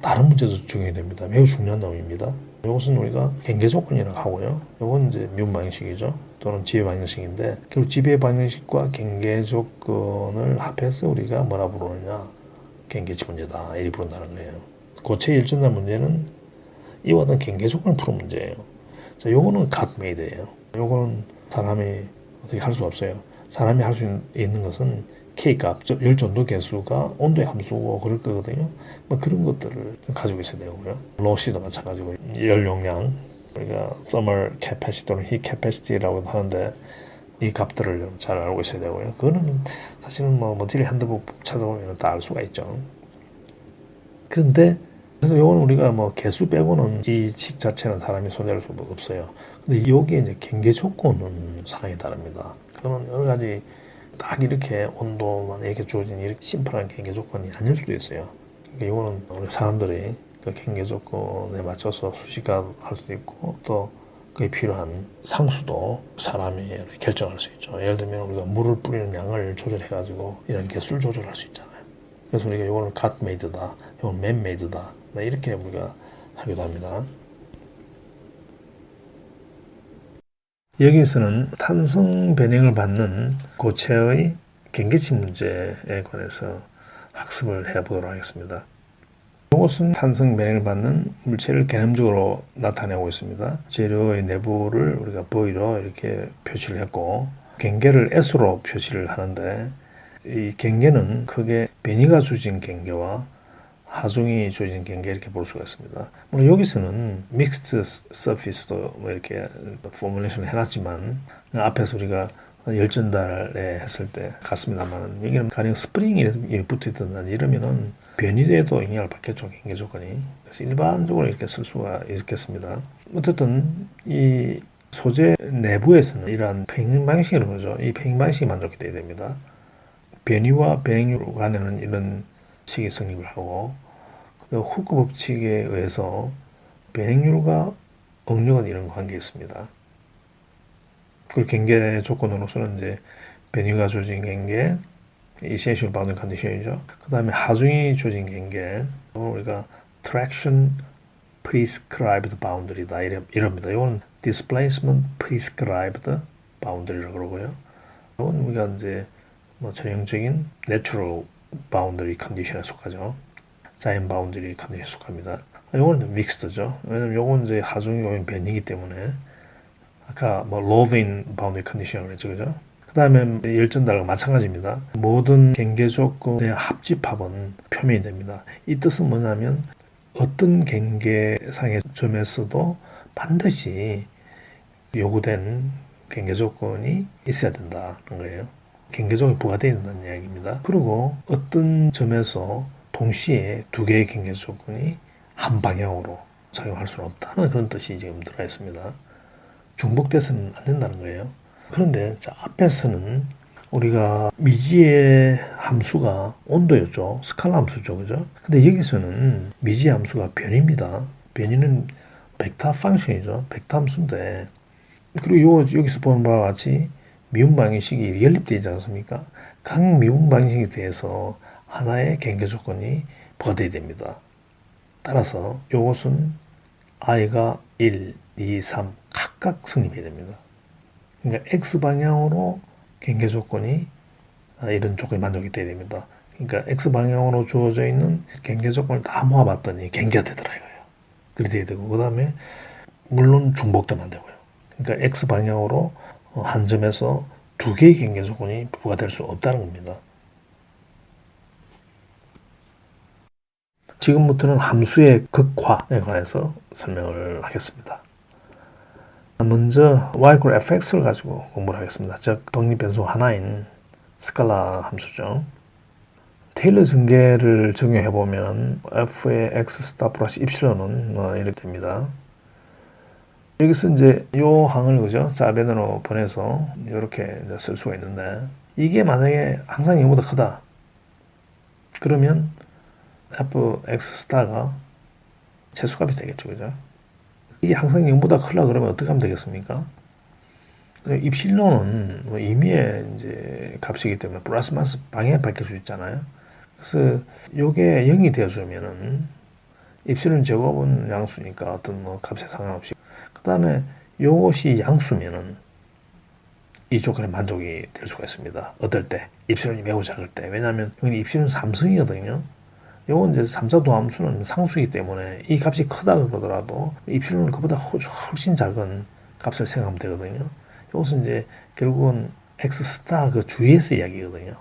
다른 문제도 적용이 됩니다. 매우 중요한 내용입니다. 이것은 우리가 경계 조건이라고 하고요. 이건 이제 미분 방식이죠. 또는 지배 방식인데 결국 지배 방식과 경계 조건을 합해서 우리가 뭐라 부르느냐? 경계치 문제다. 이렇게 부른다는 거예요. 고체 일전달 문제는 이와 같은 경계 조건을 푸는 문제예요. 자, 요거는 갓메이드예요. 요거는 사람이 어떻게 할 수 없어요. 사람이 할 수 있는 것은 K값, 즉 열전도 계수가 온도의 함수고 그럴 거거든요. 뭐 그런 것들을 가지고 있어야 되고요. 로시도 마찬가지고 열 용량, 우리가 thermal capacity 또는 heat capacity라고 하는데 이 값들을 잘 알고 있어야 되고요. 그거는 사실은 뭐 머티리얼 핸드북 찾아보면 다 알 수가 있죠. 그런데 그래서 이거는 우리가 뭐 개수 빼고는 이 식 자체는 사람이 손댈 수 없어요. 근데 여기에 이제 경계 조건은 상황이 다릅니다. 그거는 여러 가지 딱 이렇게 온도만 이렇게 주어진 이렇게 심플한 경계 조건이 아닐 수도 있어요. 그러니까 이거는 우리 사람들이 그 경계 조건에 맞춰서 수식할 수도 있고 또 그에 필요한 상수도 사람이 결정할 수 있죠. 예를 들면 우리가 물을 뿌리는 양을 조절해가지고 이런 개수를 조절할 수 있잖아요. 그래서 우리가 이거는 God made다, 이건 man made다 이렇게 우리가 하기도 합니다. 여기서는 탄성 변형을 받는 고체의 경계치 문제에 관해서 학습을 해보도록 하겠습니다. 이것은 탄성 변형을 받는 물체를 개념적으로 나타내고 있습니다. 재료의 내부를 우리가 V로 이렇게 표시를 했고 경계를 S로 표시를 하는데 이 경계는 크게 변이가 주어진 경계와 하중이 주어진 경계 이렇게 볼 수가 있습니다. 물론 여기서는 믹스드 서피스도 뭐 이렇게 포뮬레이션을 해놨지만 앞에서 우리가 열전달에 했을 때 같습니다만 여기는 가령 스프링이 붙어있든 이러면은 변이돼도 영향을 받겠죠. 경계 조건이. 그래서 일반적으로 이렇게 쓸 수가 있겠습니다. 어쨌든 이 소재 내부에서는 이러한 평행 방식을 보죠. 이 평행 방식이 만족이 돼야 됩니다. 변이와 변행률 간에는 이런 식이 성립을 하고, 그리고 후크 법칙에 의해서 변행률과 응력은 이런 관계가 있습니다. 그리고 경계 조건으로서는 이제 변이가 주어진 경계, essential boundary condition이죠. 그 다음에 하중이 주어진 경계, 우리가 traction prescribed boundary다 이럽니다. 이건 displacement prescribed boundary라고 그러고요. 이건 우리가 이제 뭐 전형적인 natural boundary condition에 속하죠. 자연 바운더리 컨디션에 속합니다. 이거는 믹스드죠. 왜냐면 이건 이제 하중 요인 변이기 때문에 아까 뭐 로빈 바운더리 컨디션이라고 했죠, 그죠? 그 다음에 열전달과 마찬가지입니다. 모든 경계 조건의 합집합은 표면이 됩니다. 이 뜻은 뭐냐면 어떤 경계상의 점에서도 반드시 요구된 경계 조건이 있어야 된다는 거예요. 경계 조건이 부과되어야 된다는 이야기입니다. 그리고 어떤 점에서 동시에 두 개의 경계 조건이 한 방향으로 작용할 수는 없다는 그런 뜻이 지금 들어가 있습니다. 중복돼서는 안 된다는 거예요. 그런데 자, 앞에서는 우리가 미지의 함수가 온도였죠. 스칼라 함수죠. 그죠? 근데 여기서는 미지의 함수가 변입니다. 변이는 벡터 펑션이죠. 벡터 함수인데, 그리고 여기서 보는 바와 같이 미분 방정식이 연립되어 있지 않습니까? 각 미분 방정식에 대해서 하나의 경계 조건이 부과되어야 됩니다. 따라서 이것은 i가 1, 2, 3 각각 성립해야 됩니다. 그러니까 x방향으로 경계 조건이 이런 조건이 만족이 돼야 됩니다. 그러니까 x방향으로 주어져 있는 경계 조건을 다 모아봤더니 경계가 되더라 이거예요. 그렇게 돼야 되고, 그 다음에 물론 중복도 안 되고요. 그러니까 x방향으로 한 점에서 두 개의 경계 조건이 부과될 수 없다는 겁니다. 지금부터는 함수의 극화에 관해서 설명을 하겠습니다. 먼저 y = fx를 가지고 공부를 하겠습니다. 즉 독립변수 하나인 스칼라 함수죠. 테일러 전개를 적용해보면 f의 x 스타 플러스 입실론은 이렇게 됩니다. 여기서 이제 요 항을 그죠? 좌변으로 보내서 이렇게 쓸 수가 있는데, 이게 만약에 항상 0보다 크다 그러면 fx 스타가 최소값이 되겠죠, 그죠? 이게 항상 0보다 크려 그러면 어떻게 하면 되겠습니까? 입실론은 뭐 임의의 이제 값이기 때문에 플러스 마이너스 방향이 바뀔 수 있잖아요. 그래서 요게 0이 되어주면은 입실론 제곱은 양수니까 어떤 뭐 값에 상관없이, 그 다음에 요것이 양수면은 이 조건에 만족이 될 수가 있습니다. 어떨 때? 입실론이 매우 작을 때. 왜냐하면 여기 입실론 3승이거든요. 요건 이제 3차 도함수는 상수이기 때문에 이 값이 크다 그러더라도 입실론은 그보다 훨씬 작은 값을 생각하면 되거든요. 이것은 이제 결국은 x 스타 그 주위에서 이야기거든요.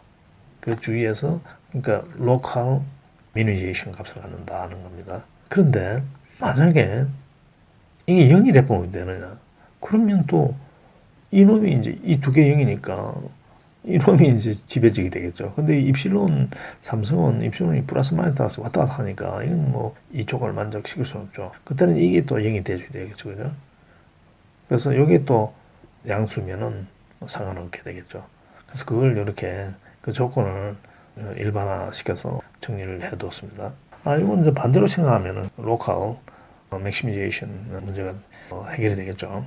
그 주위에서, 그러니까 local minimization 값을 갖는다는 겁니다. 그런데 만약에 이게 0이 돼버리면 되느냐? 그러면 또 이놈이 이제 이 두 개 0이니까 이놈이 이제 지배적이 되겠죠. 근데 입실론 삼성은 입실론이 플러스 마이너스 따라서 왔다 갔다 하니까 이건 뭐 이쪽을 만족시킬 수는 없죠. 그때는 이게 또 0이 돼줘야 되겠죠, 그죠? 그래서 이게 또 양수면은 상관없게 되겠죠. 그래서 그걸 이렇게 그 조건을 일반화시켜서 정리를 해두었습니다. 이건 이제 반대로 생각하면은 로컬 맥시미제이션 문제가 해결이 되겠죠.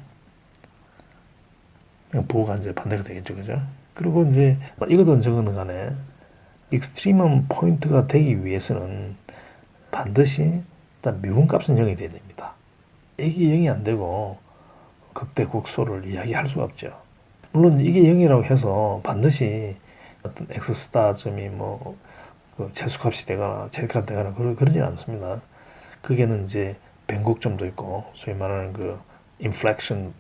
부호가 이제 반대가 되겠죠, 그죠? 그리고 이제 이거든 저거든 간에 익스트리멈 포인트가 되기 위해서는 반드시 일단 미분값은 0이 돼야 됩니다. 이게 0이 안 되고 극대국소를 이야기할 수가 없죠. 물론 이게 0이라고 해서 반드시 어떤 x 스타 점이 뭐 최소값이 되거나 최대값이 되거나 그러진 않습니다. 그게는 이제 변곡점도 있고 소위 말하는 그 inflection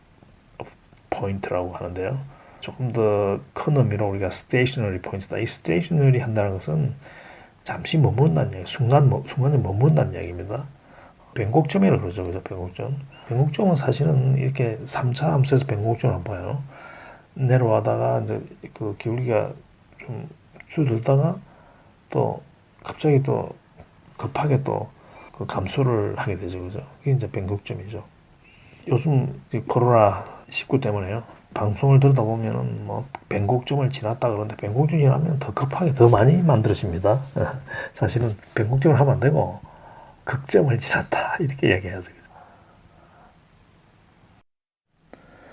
포인트라고 하는데요. 조금 더 큰 의미로 우리가 stationary 포인트다. 이 stationary 한다는 것은 잠시 머무른다는 이야기, 순간에 머무른다는 이야기입니다. 변곡점이라고 그러죠, 그죠? 변곡점. 변곡점은 사실은 이렇게 3차 함수에서 변곡점을 안 봐요. 내려와다가 이제 그 기울기가 좀 줄어들다가 또 갑자기 또 급하게 또 그 감소를 하게 되죠, 그죠? 이게 이제 변곡점이죠. 요즘 코로나 19 때문에요. 방송을 듣다 보면은 뭐 변곡점을 지났다 그러는데 변곡점 지나면 더 급하게 더 많이 만들어집니다. 사실은 변곡점을 하면 안 되고 극점을 지났다 이렇게 얘기하죠.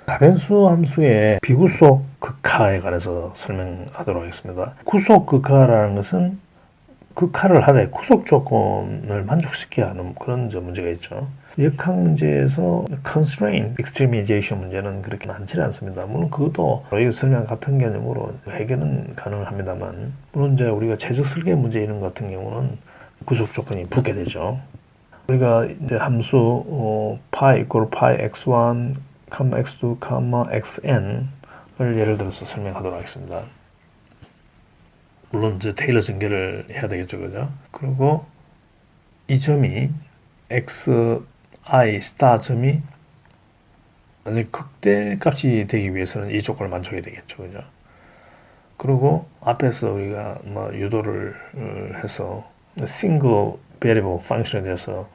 가변수 함수의 비구속 극하에 관해서 설명하도록 하겠습니다. 구속 극하라는 것은 극하를 하되 구속 조건을 만족시켜야 하는 그런 문제가 있죠. 역학 문제에서 constraint extremization 문제는 그렇게 많지 않습니다. 물론 그것도 여기 설명 같은 개념으로 해결은 가능합니다만, 물론 이제 우리가 최적 설계 문제 이런 같은 경우는 구속 조건이 붙게 되죠. 우리가 이제 함수 pi equal pi x1, x2, xn을 예를 들어서 설명하도록 하겠습니다. 물론 이제 테일러 전개를 해야 되겠죠, 그죠? 그리고 이 점이 xi 스타 점이 만약 극대값이 되기 위해서는 이 조건을 만족해야 되겠죠, 그죠? 그리고 앞에서 우리가 뭐 유도를 해서 single variable function에 대해서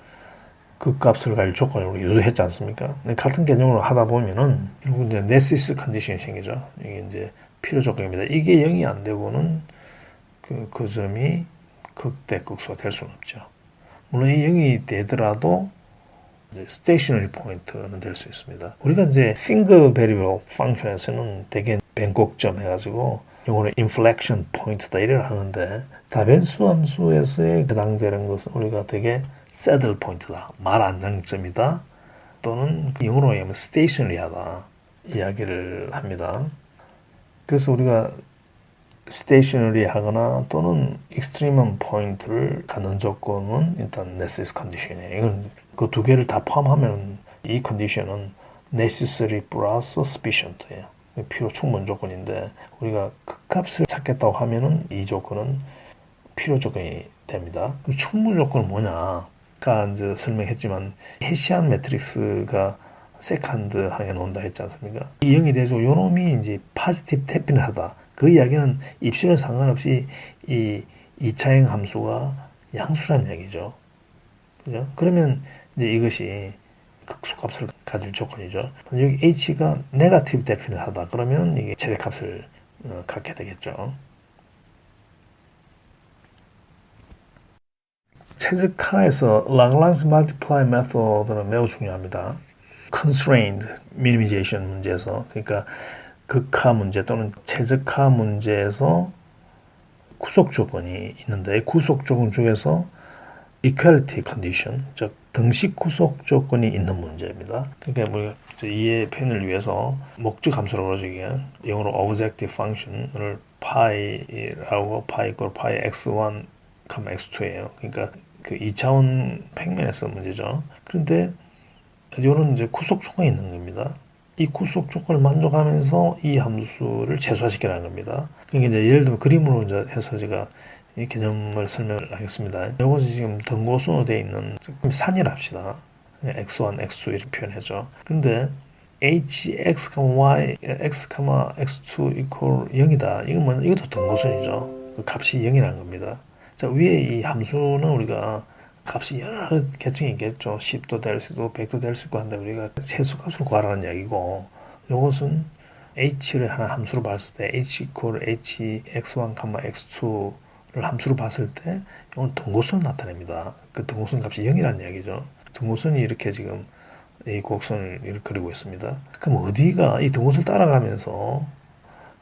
그 값을 가질 조건을 우리 유도했지 않습니까? 같은 개념으로 하다 보면은 결국 이제 네시스 컨디션이 생기죠. 이게 이제 필요 조건입니다. 이게 0이 안 되고는 그 점이 극대극소가 될 수는 없죠. 물론 이 0이 되더라도 스테이셔너리 포인트는 될 수 있습니다. 우리가 이제 싱글 베리블 펑션에서는 대개 변곡점 해가지고 영어로 인플렉션 포인트다 이래를 하는데, 다변수 함수에서의 해당되는 것은 우리가 되게 새들 포인트다, 말 안정점이다, 또는 영어로 하면 스테이셔너리하다 이야기를 합니다. 그래서 우리가 스테이셔너리 하거나 또는 익스트리먼 포인트를 갖는 조건은 일단 네시스 컨디션이에요. 이건 그 두 개를 다 포함하면 이 컨디션은 necessary 플러스 sufficient예요. 필요 충분 조건인데, 우리가 극값을 찾겠다고 하면은 이 조건은 필요 조건이 됩니다. 충분 조건은 뭐냐? 아까 이제 설명했지만 헤시안 매트릭스가 세컨드하게 나온다 했지 않습니까? 이 0이 되죠. 요 놈이 이제 파지티브 데피니트하다. 그 이야기는 입시는 상관없이 이 2차행 함수가 양수란 얘기죠. 그죠? 그러면 이제 이것이 극소값을 가질 조건이죠. 여기 h가 네거티브 데피니트하다. 그러면 이게 최대값을 갖게 되겠죠. 최적화에서 Lagrange multiply method는 매우 중요합니다. constraint minimization 문제에서, 그러니까 극하 문제 또는 최적화 문제에서 구속 조건이 있는데, 구속 조건 중에서 equality condition, 즉 등식 구속 조건이 있는 문제입니다. 그러니까 우리가 이해 표현을 위해서 목적 함수라고 그러죠. 이게 영어로 objective function을 pi라고, pi equal pi x1, x2예요. 그러니까 그 2차원 평면에서 문제죠. 그런데 이런 이제 구속 조건이 있는 겁니다. 이 구속 조건을 만족하면서 이 함수를 최소화시키라는 겁니다. 그러니까 이제 예를 들면 그림으로 이제 해서 제가 이 개념을 설명을 하겠습니다. 이것이 지금 등고선으로 되어 있는 산이라 합시다. x1, x2 이렇게 표현하죠. 그런데 h, x, y, x, x2 equal 0이다. 이것도 등고선이죠. 그 값이 0이라는 겁니다. 자, 위에 이 함수는 우리가 값이 여러 계층이 있겠죠. 10도 될 수 있고 100도 될 수 있고 한데, 우리가 최소값을 구하라는 얘기고, 이것은 h를 하나 함수로 봤을 때 h equal h x1, x2를 함수로 봤을 때 이건 등고선을 나타냅니다. 그 등고선 값이 0이라는 얘기죠. 등고선이 이렇게 지금 이 곡선을 이렇게 그리고 있습니다. 그럼 어디가 이 등고선을 따라가면서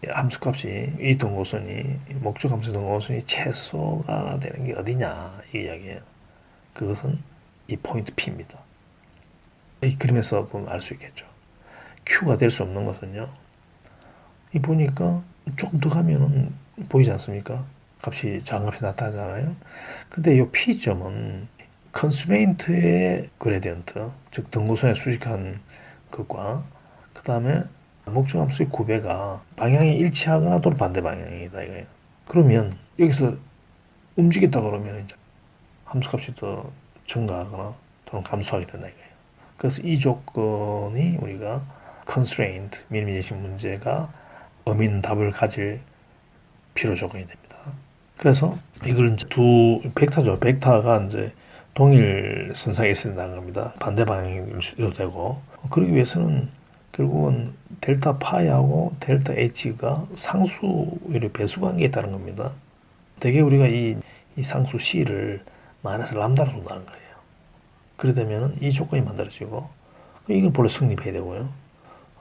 함수값이 이 등고선이 목적 함수 등고선이 최소가 되는 게 어디냐 이 이야기예요. 그것은 이 포인트 P입니다. 이 그림에서 보면 알 수 있겠죠. Q가 될 수 없는 것은요, 이 보니까 조금 더 가면은 보이지 않습니까? 값이 작은 값이 나타나잖아요. 근데 이 P점은 constraint의 그레디언트, 즉 등고선에 수식한 것과 그 다음에 목적 함수의 구배가 방향이 일치하거나 또는 반대 방향이다 이거예요. 그러면 여기서 움직였다 그러면 이제 함수값이 더 증가하거나 또는 감소하게 된다 이거예요. 그래서 이 조건이 우리가 constraint minimization 문제가 의미 있는 답을 가질 필요 조건이 됩니다. 그래서 이걸 이제 두 벡터죠. 벡터가 이제 동일 선상에 있어야 된다는 겁니다. 반대 방향일 수도 되고, 그러기 위해서는 결국은 델타 파이하고 델타 H가 상수의 배수 관계에 있다는 겁니다. 대개 우리가 이 상수 C를 마이너스 람다로 준다는 거예요. 그러다면 이 조건이 만들어지고 이건 본래 성립해야 되고요.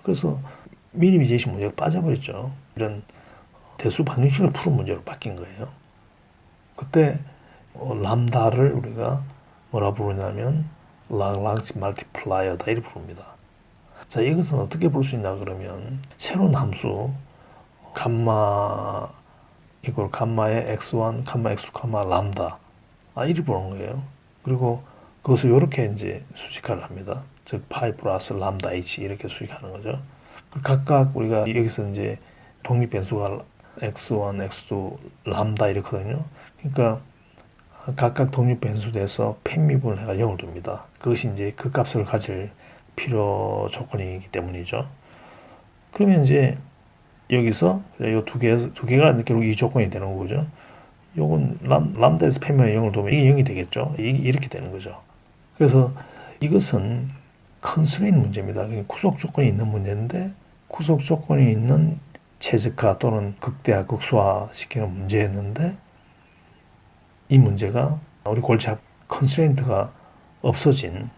그래서 미니미제이션 문제가 빠져버렸죠. 이런 대수 방정식을 푸는 문제로 바뀐 거예요. 그때 람다를 우리가 뭐라 부르냐면 라그랑지 멀티플라이어다 이렇게 부릅니다. 자, 이것은 어떻게 볼 수 있나 그러면 새로운 함수 감마 이걸 감마의 x1, 감마 x2, 감마 람다 이렇게 보는 거예요. 그리고 그것을 이렇게 이제 수식화를 합니다. 즉 파이 플러스 람다 h 이렇게 수식하는 거죠. 각각 우리가 여기서 이제 독립 변수가 x1, x2, 람다 이렇거든요. 그러니까 각각 독립 변수에서 편미분을 해가 0을 둡니다. 그것이 이제 그 값을 가질 필요 조건이기 때문이죠. 그러면 이제 여기서 이 두 개가 결국 이 조건이 되는 거죠. 요건 람다에서 편미분을 0을 두면 이게 0이 되겠죠. 이렇게 되는 거죠. 그래서 이것은 컨스트레인 문제입니다. 구속 조건이 있는 문제인데 구속 조건이 있는 최적화 또는 극대화, 극소화 시키는 문제였는데 이 문제가 우리 골치 컨스트레인트가 없어진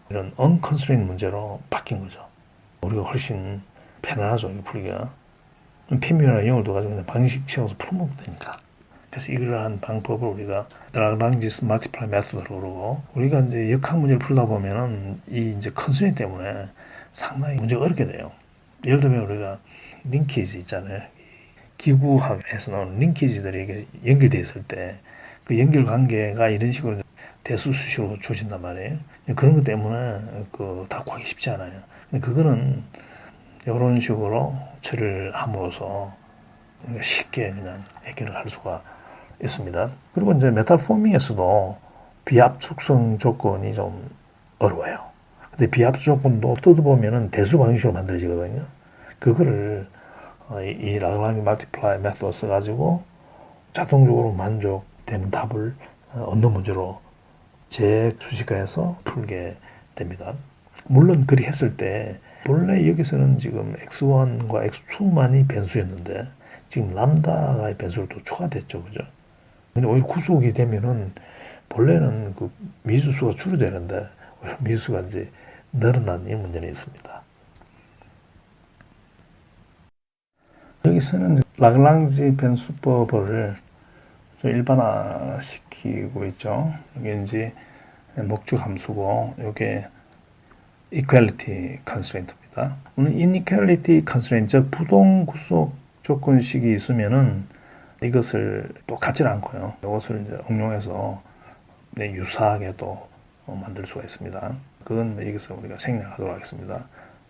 이런 언컨스트레인 문제로 바뀐 거죠. 우리가 훨씬 편안하죠, 이거 풀기가. 편미분이나 0을 둬가지고 그냥 방식 세워서 풀면 되니까. 그래서 이러한 방법을 우리가 라그랑지 멀티플라이 메소드로 그러고 우리가 이제 역학 문제를 풀다 보면은 이 이제 컨스트레인 때문에 상당히 문제가 어렵게 돼요. 예를 들면 우리가 링키지 있잖아요. 기구학에서 나오는 링키지들이 이게 연결되어 있을 때 그 연결 관계가 이런 식으로 대수 수식으로 주어진단 말이에요. 그런 것 때문에 다 구하기 쉽지 않아요. 근데 그거는 이런 식으로 처리를 함으로써 쉽게 그냥 해결을 할 수가 있습니다. 그리고 이제 메탈 포밍에서도 비압축성 조건이 좀 어려워요. 근데 비압축 조건도 뜯어보면은 대수 방식으로 만들어지거든요. 그거를 이 라그랑지 멀티플라이 메소드 써가지고 자동적으로 만족되는 답을 얻는 문제로 재수식화해서 풀게 됩니다. 물론 그리 했을 때 본래 여기서는 지금 x1과 x2만이 변수였는데 지금 람다가 변수로 또 추가됐죠, 그죠? 근데 오히려 구속이 되면은 본래는 그 미수수가 줄어드는데 오히려 미수수가 이제 늘어나는 이 문제는 있습니다. 여기서는 라글랑지 변수법을 좀 일반화시키고 있죠. 이게 이제 목적 함수고, 이게 equality constraint입니다. 오늘 inequality constraint, 즉 부동 구속 조건식이 있으면은 이것을 또 같지는 않고요. 이것을 이제 응용해서 유사하게 또 만들 수가 있습니다. 그건 여기서 우리가 생략하도록 하겠습니다.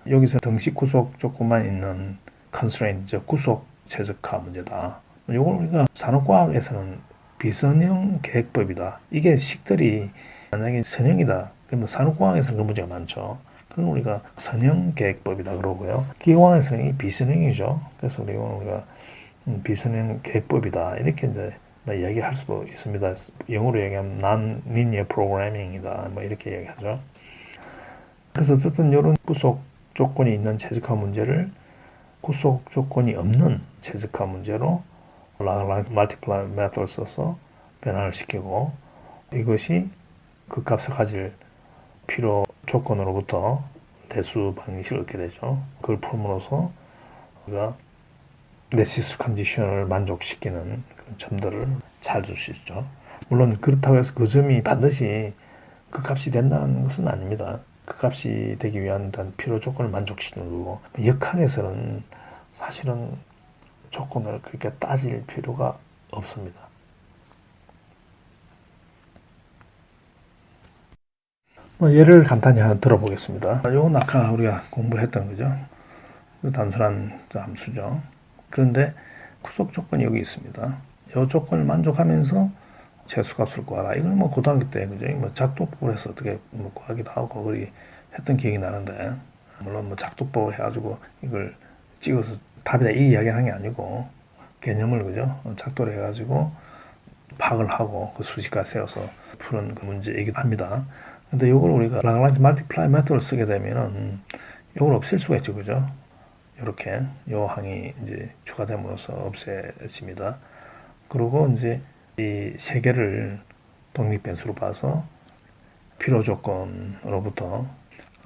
여기서 등식 구속 조건만 있는 constraint, 즉 구속 최적화 문제다. 이걸 우리가 산업과학에서는 비선형 계획법이다. 이게 식들이 만약에 선형이다. 그러면 산업과학에서는 그 문제가 많죠. 그건 우리가 선형 계획법이다 그러고요. 기계공학에서는 비선형이죠. 그래서 우리가 비선형 계획법이다. 이렇게 이제 이야기할 수도 있습니다. 영어로 얘기하면 non-linear programming이다. 이렇게 얘기하죠. 그래서 어쨌든 이런 구속 조건이 있는 최적화 문제를 구속 조건이 없는 최적화 문제로 라그랑지 멀티플라이 메소드를 써서 변화를 시키고, 이것이 그 값을 가질 필요 조건으로부터 대수 방식을 얻게 되죠. 그걸 풀므로써 우리가 네시스 컨디션을 만족시키는 그런 점들을 찾을 수 있죠. 물론 그렇다고 해서 그 점이 반드시 그 값이 된다는 것은 아닙니다. 그 값이 되기 위한 필요 조건을 만족시키는 거고, 역학에서는 사실은 조건을 그렇게 따질 필요가 없습니다. 예를 간단히 하나 들어보겠습니다. 이건 아까 우리가 공부했던 거죠. 단순한 함수죠. 그런데 구속 조건이 여기 있습니다. 이 조건을 만족하면서 최소값을 구하라. 이건 고등학교 때 그죠? 작도법을 해서 어떻게 구하기도 하고 그리 했던 기억이 나는데, 물론 작도법을 해가지고 이걸 찍어서 답이다 이 이야기를 한 게 아니고 개념을 그죠? 작도를 해가지고 파악을 하고 그 수식과 세워서 푸는 그 문제이기도 합니다. 근데 이걸 우리가 라그랑지 멀티플라이 메소드를 쓰게 되면은 이걸 없앨 수가 있죠, 그죠? 이렇게 요 항이 이제 추가됨으로써 없애집니다. 그리고 이제 이 세 개를 독립 변수로 봐서 필요 조건으로부터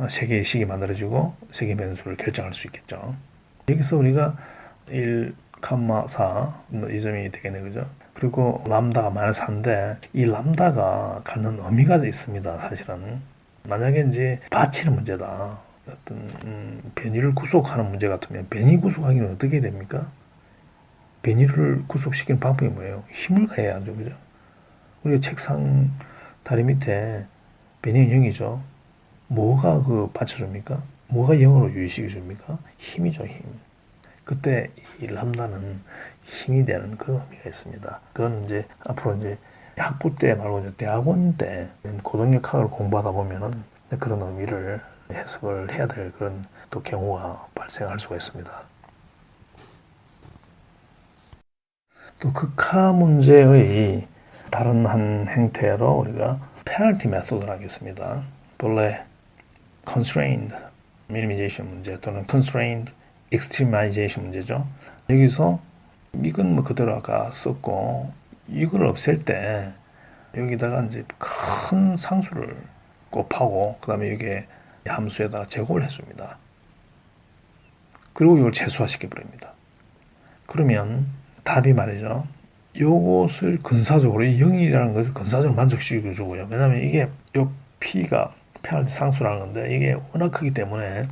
세 개의 식이 만들어지고 세 개의 변수를 결정할 수 있겠죠. 여기서 우리가 1, 4, 이 점이 되겠네, 그죠? 그리고 람다가 마이너스 4인데 이 람다가 갖는 의미가 있습니다, 사실은. 만약에 이제 바치는 문제다. 어떤 변이를 구속하는 문제 같으면 변이 구속하기는 어떻게 됩니까? 변이를 구속시키는 방법이 뭐예요? 힘을 가해야죠, 그죠? 우리가 책상 다리 밑에 변이는 0이죠. 뭐가 그 받쳐줍니까? 뭐가 0으로 유지시켜줍니까? 힘이죠, 힘. 그때 이 람다는 힘이 되는 그런 의미가 있습니다. 그건 이제 앞으로 이제 학부 때 말고 이제 대학원 때 고등역학을 공부하다 보면은 그런 의미를 해석을 해야 될 그런 또 경우가 발생할 수가 있습니다. 또 극하 문제의 다른 한 행태로 우리가 페널티 메소드를 하겠습니다. 본래 constrained minimization 문제 또는 constrained extremization 문제죠. 여기서 이건 뭐 그대로 아까 썼고 이걸 없앨 때 여기다가 이제 큰 상수를 곱하고 그 다음에 이게 함수에다가 제곱을 했습니다. 그리고 이걸 최소화시켜 버립니다. 그러면 답이 말이죠. 요것을 근사적으로 이 0이라는 것을 근사적으로 만족시켜 주고요. 왜냐하면 이게 요 p가 페널티 상수라는 건데 이게 워낙 크기 때문에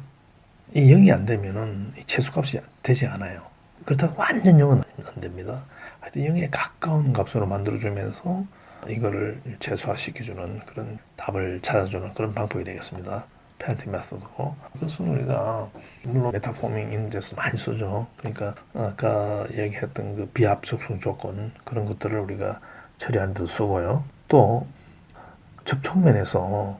이 0이 안 되면은 최소값이 되지 않아요. 그렇다고 완전 0은 안 됩니다. 하여튼 0에 가까운 값으로 만들어주면서 이거를 최소화시켜주는 그런 답을 찾아주는 그런 방법이 되겠습니다. 페널티 메소드고. 그것은 우리가 물론 메타포밍 있는 데서 많이 쓰죠. 그러니까 아까 얘기했던 그 비합속성 조건 그런 것들을 우리가 처리하는 데 쓰고요. 또 접촉면에서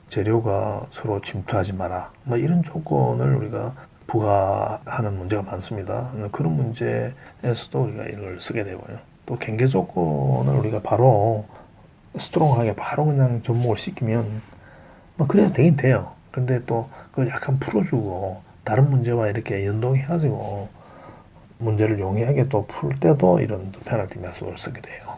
재료가 서로 침투하지 마라. 뭐 이런 조건을 우리가 부과하는 문제가 많습니다. 그런 문제에서도 우리가 이걸 쓰게 되고요. 또 경계 조건을 우리가 바로 스트롱하게 바로 그냥 접목을 시키면 뭐 그래도 되긴 돼요. 근데 또 그걸 약간 풀어주고 다른 문제와 이렇게 연동해가지고 문제를 용이하게 또 풀 때도 이런 페널티 메소드를 쓰게 돼요.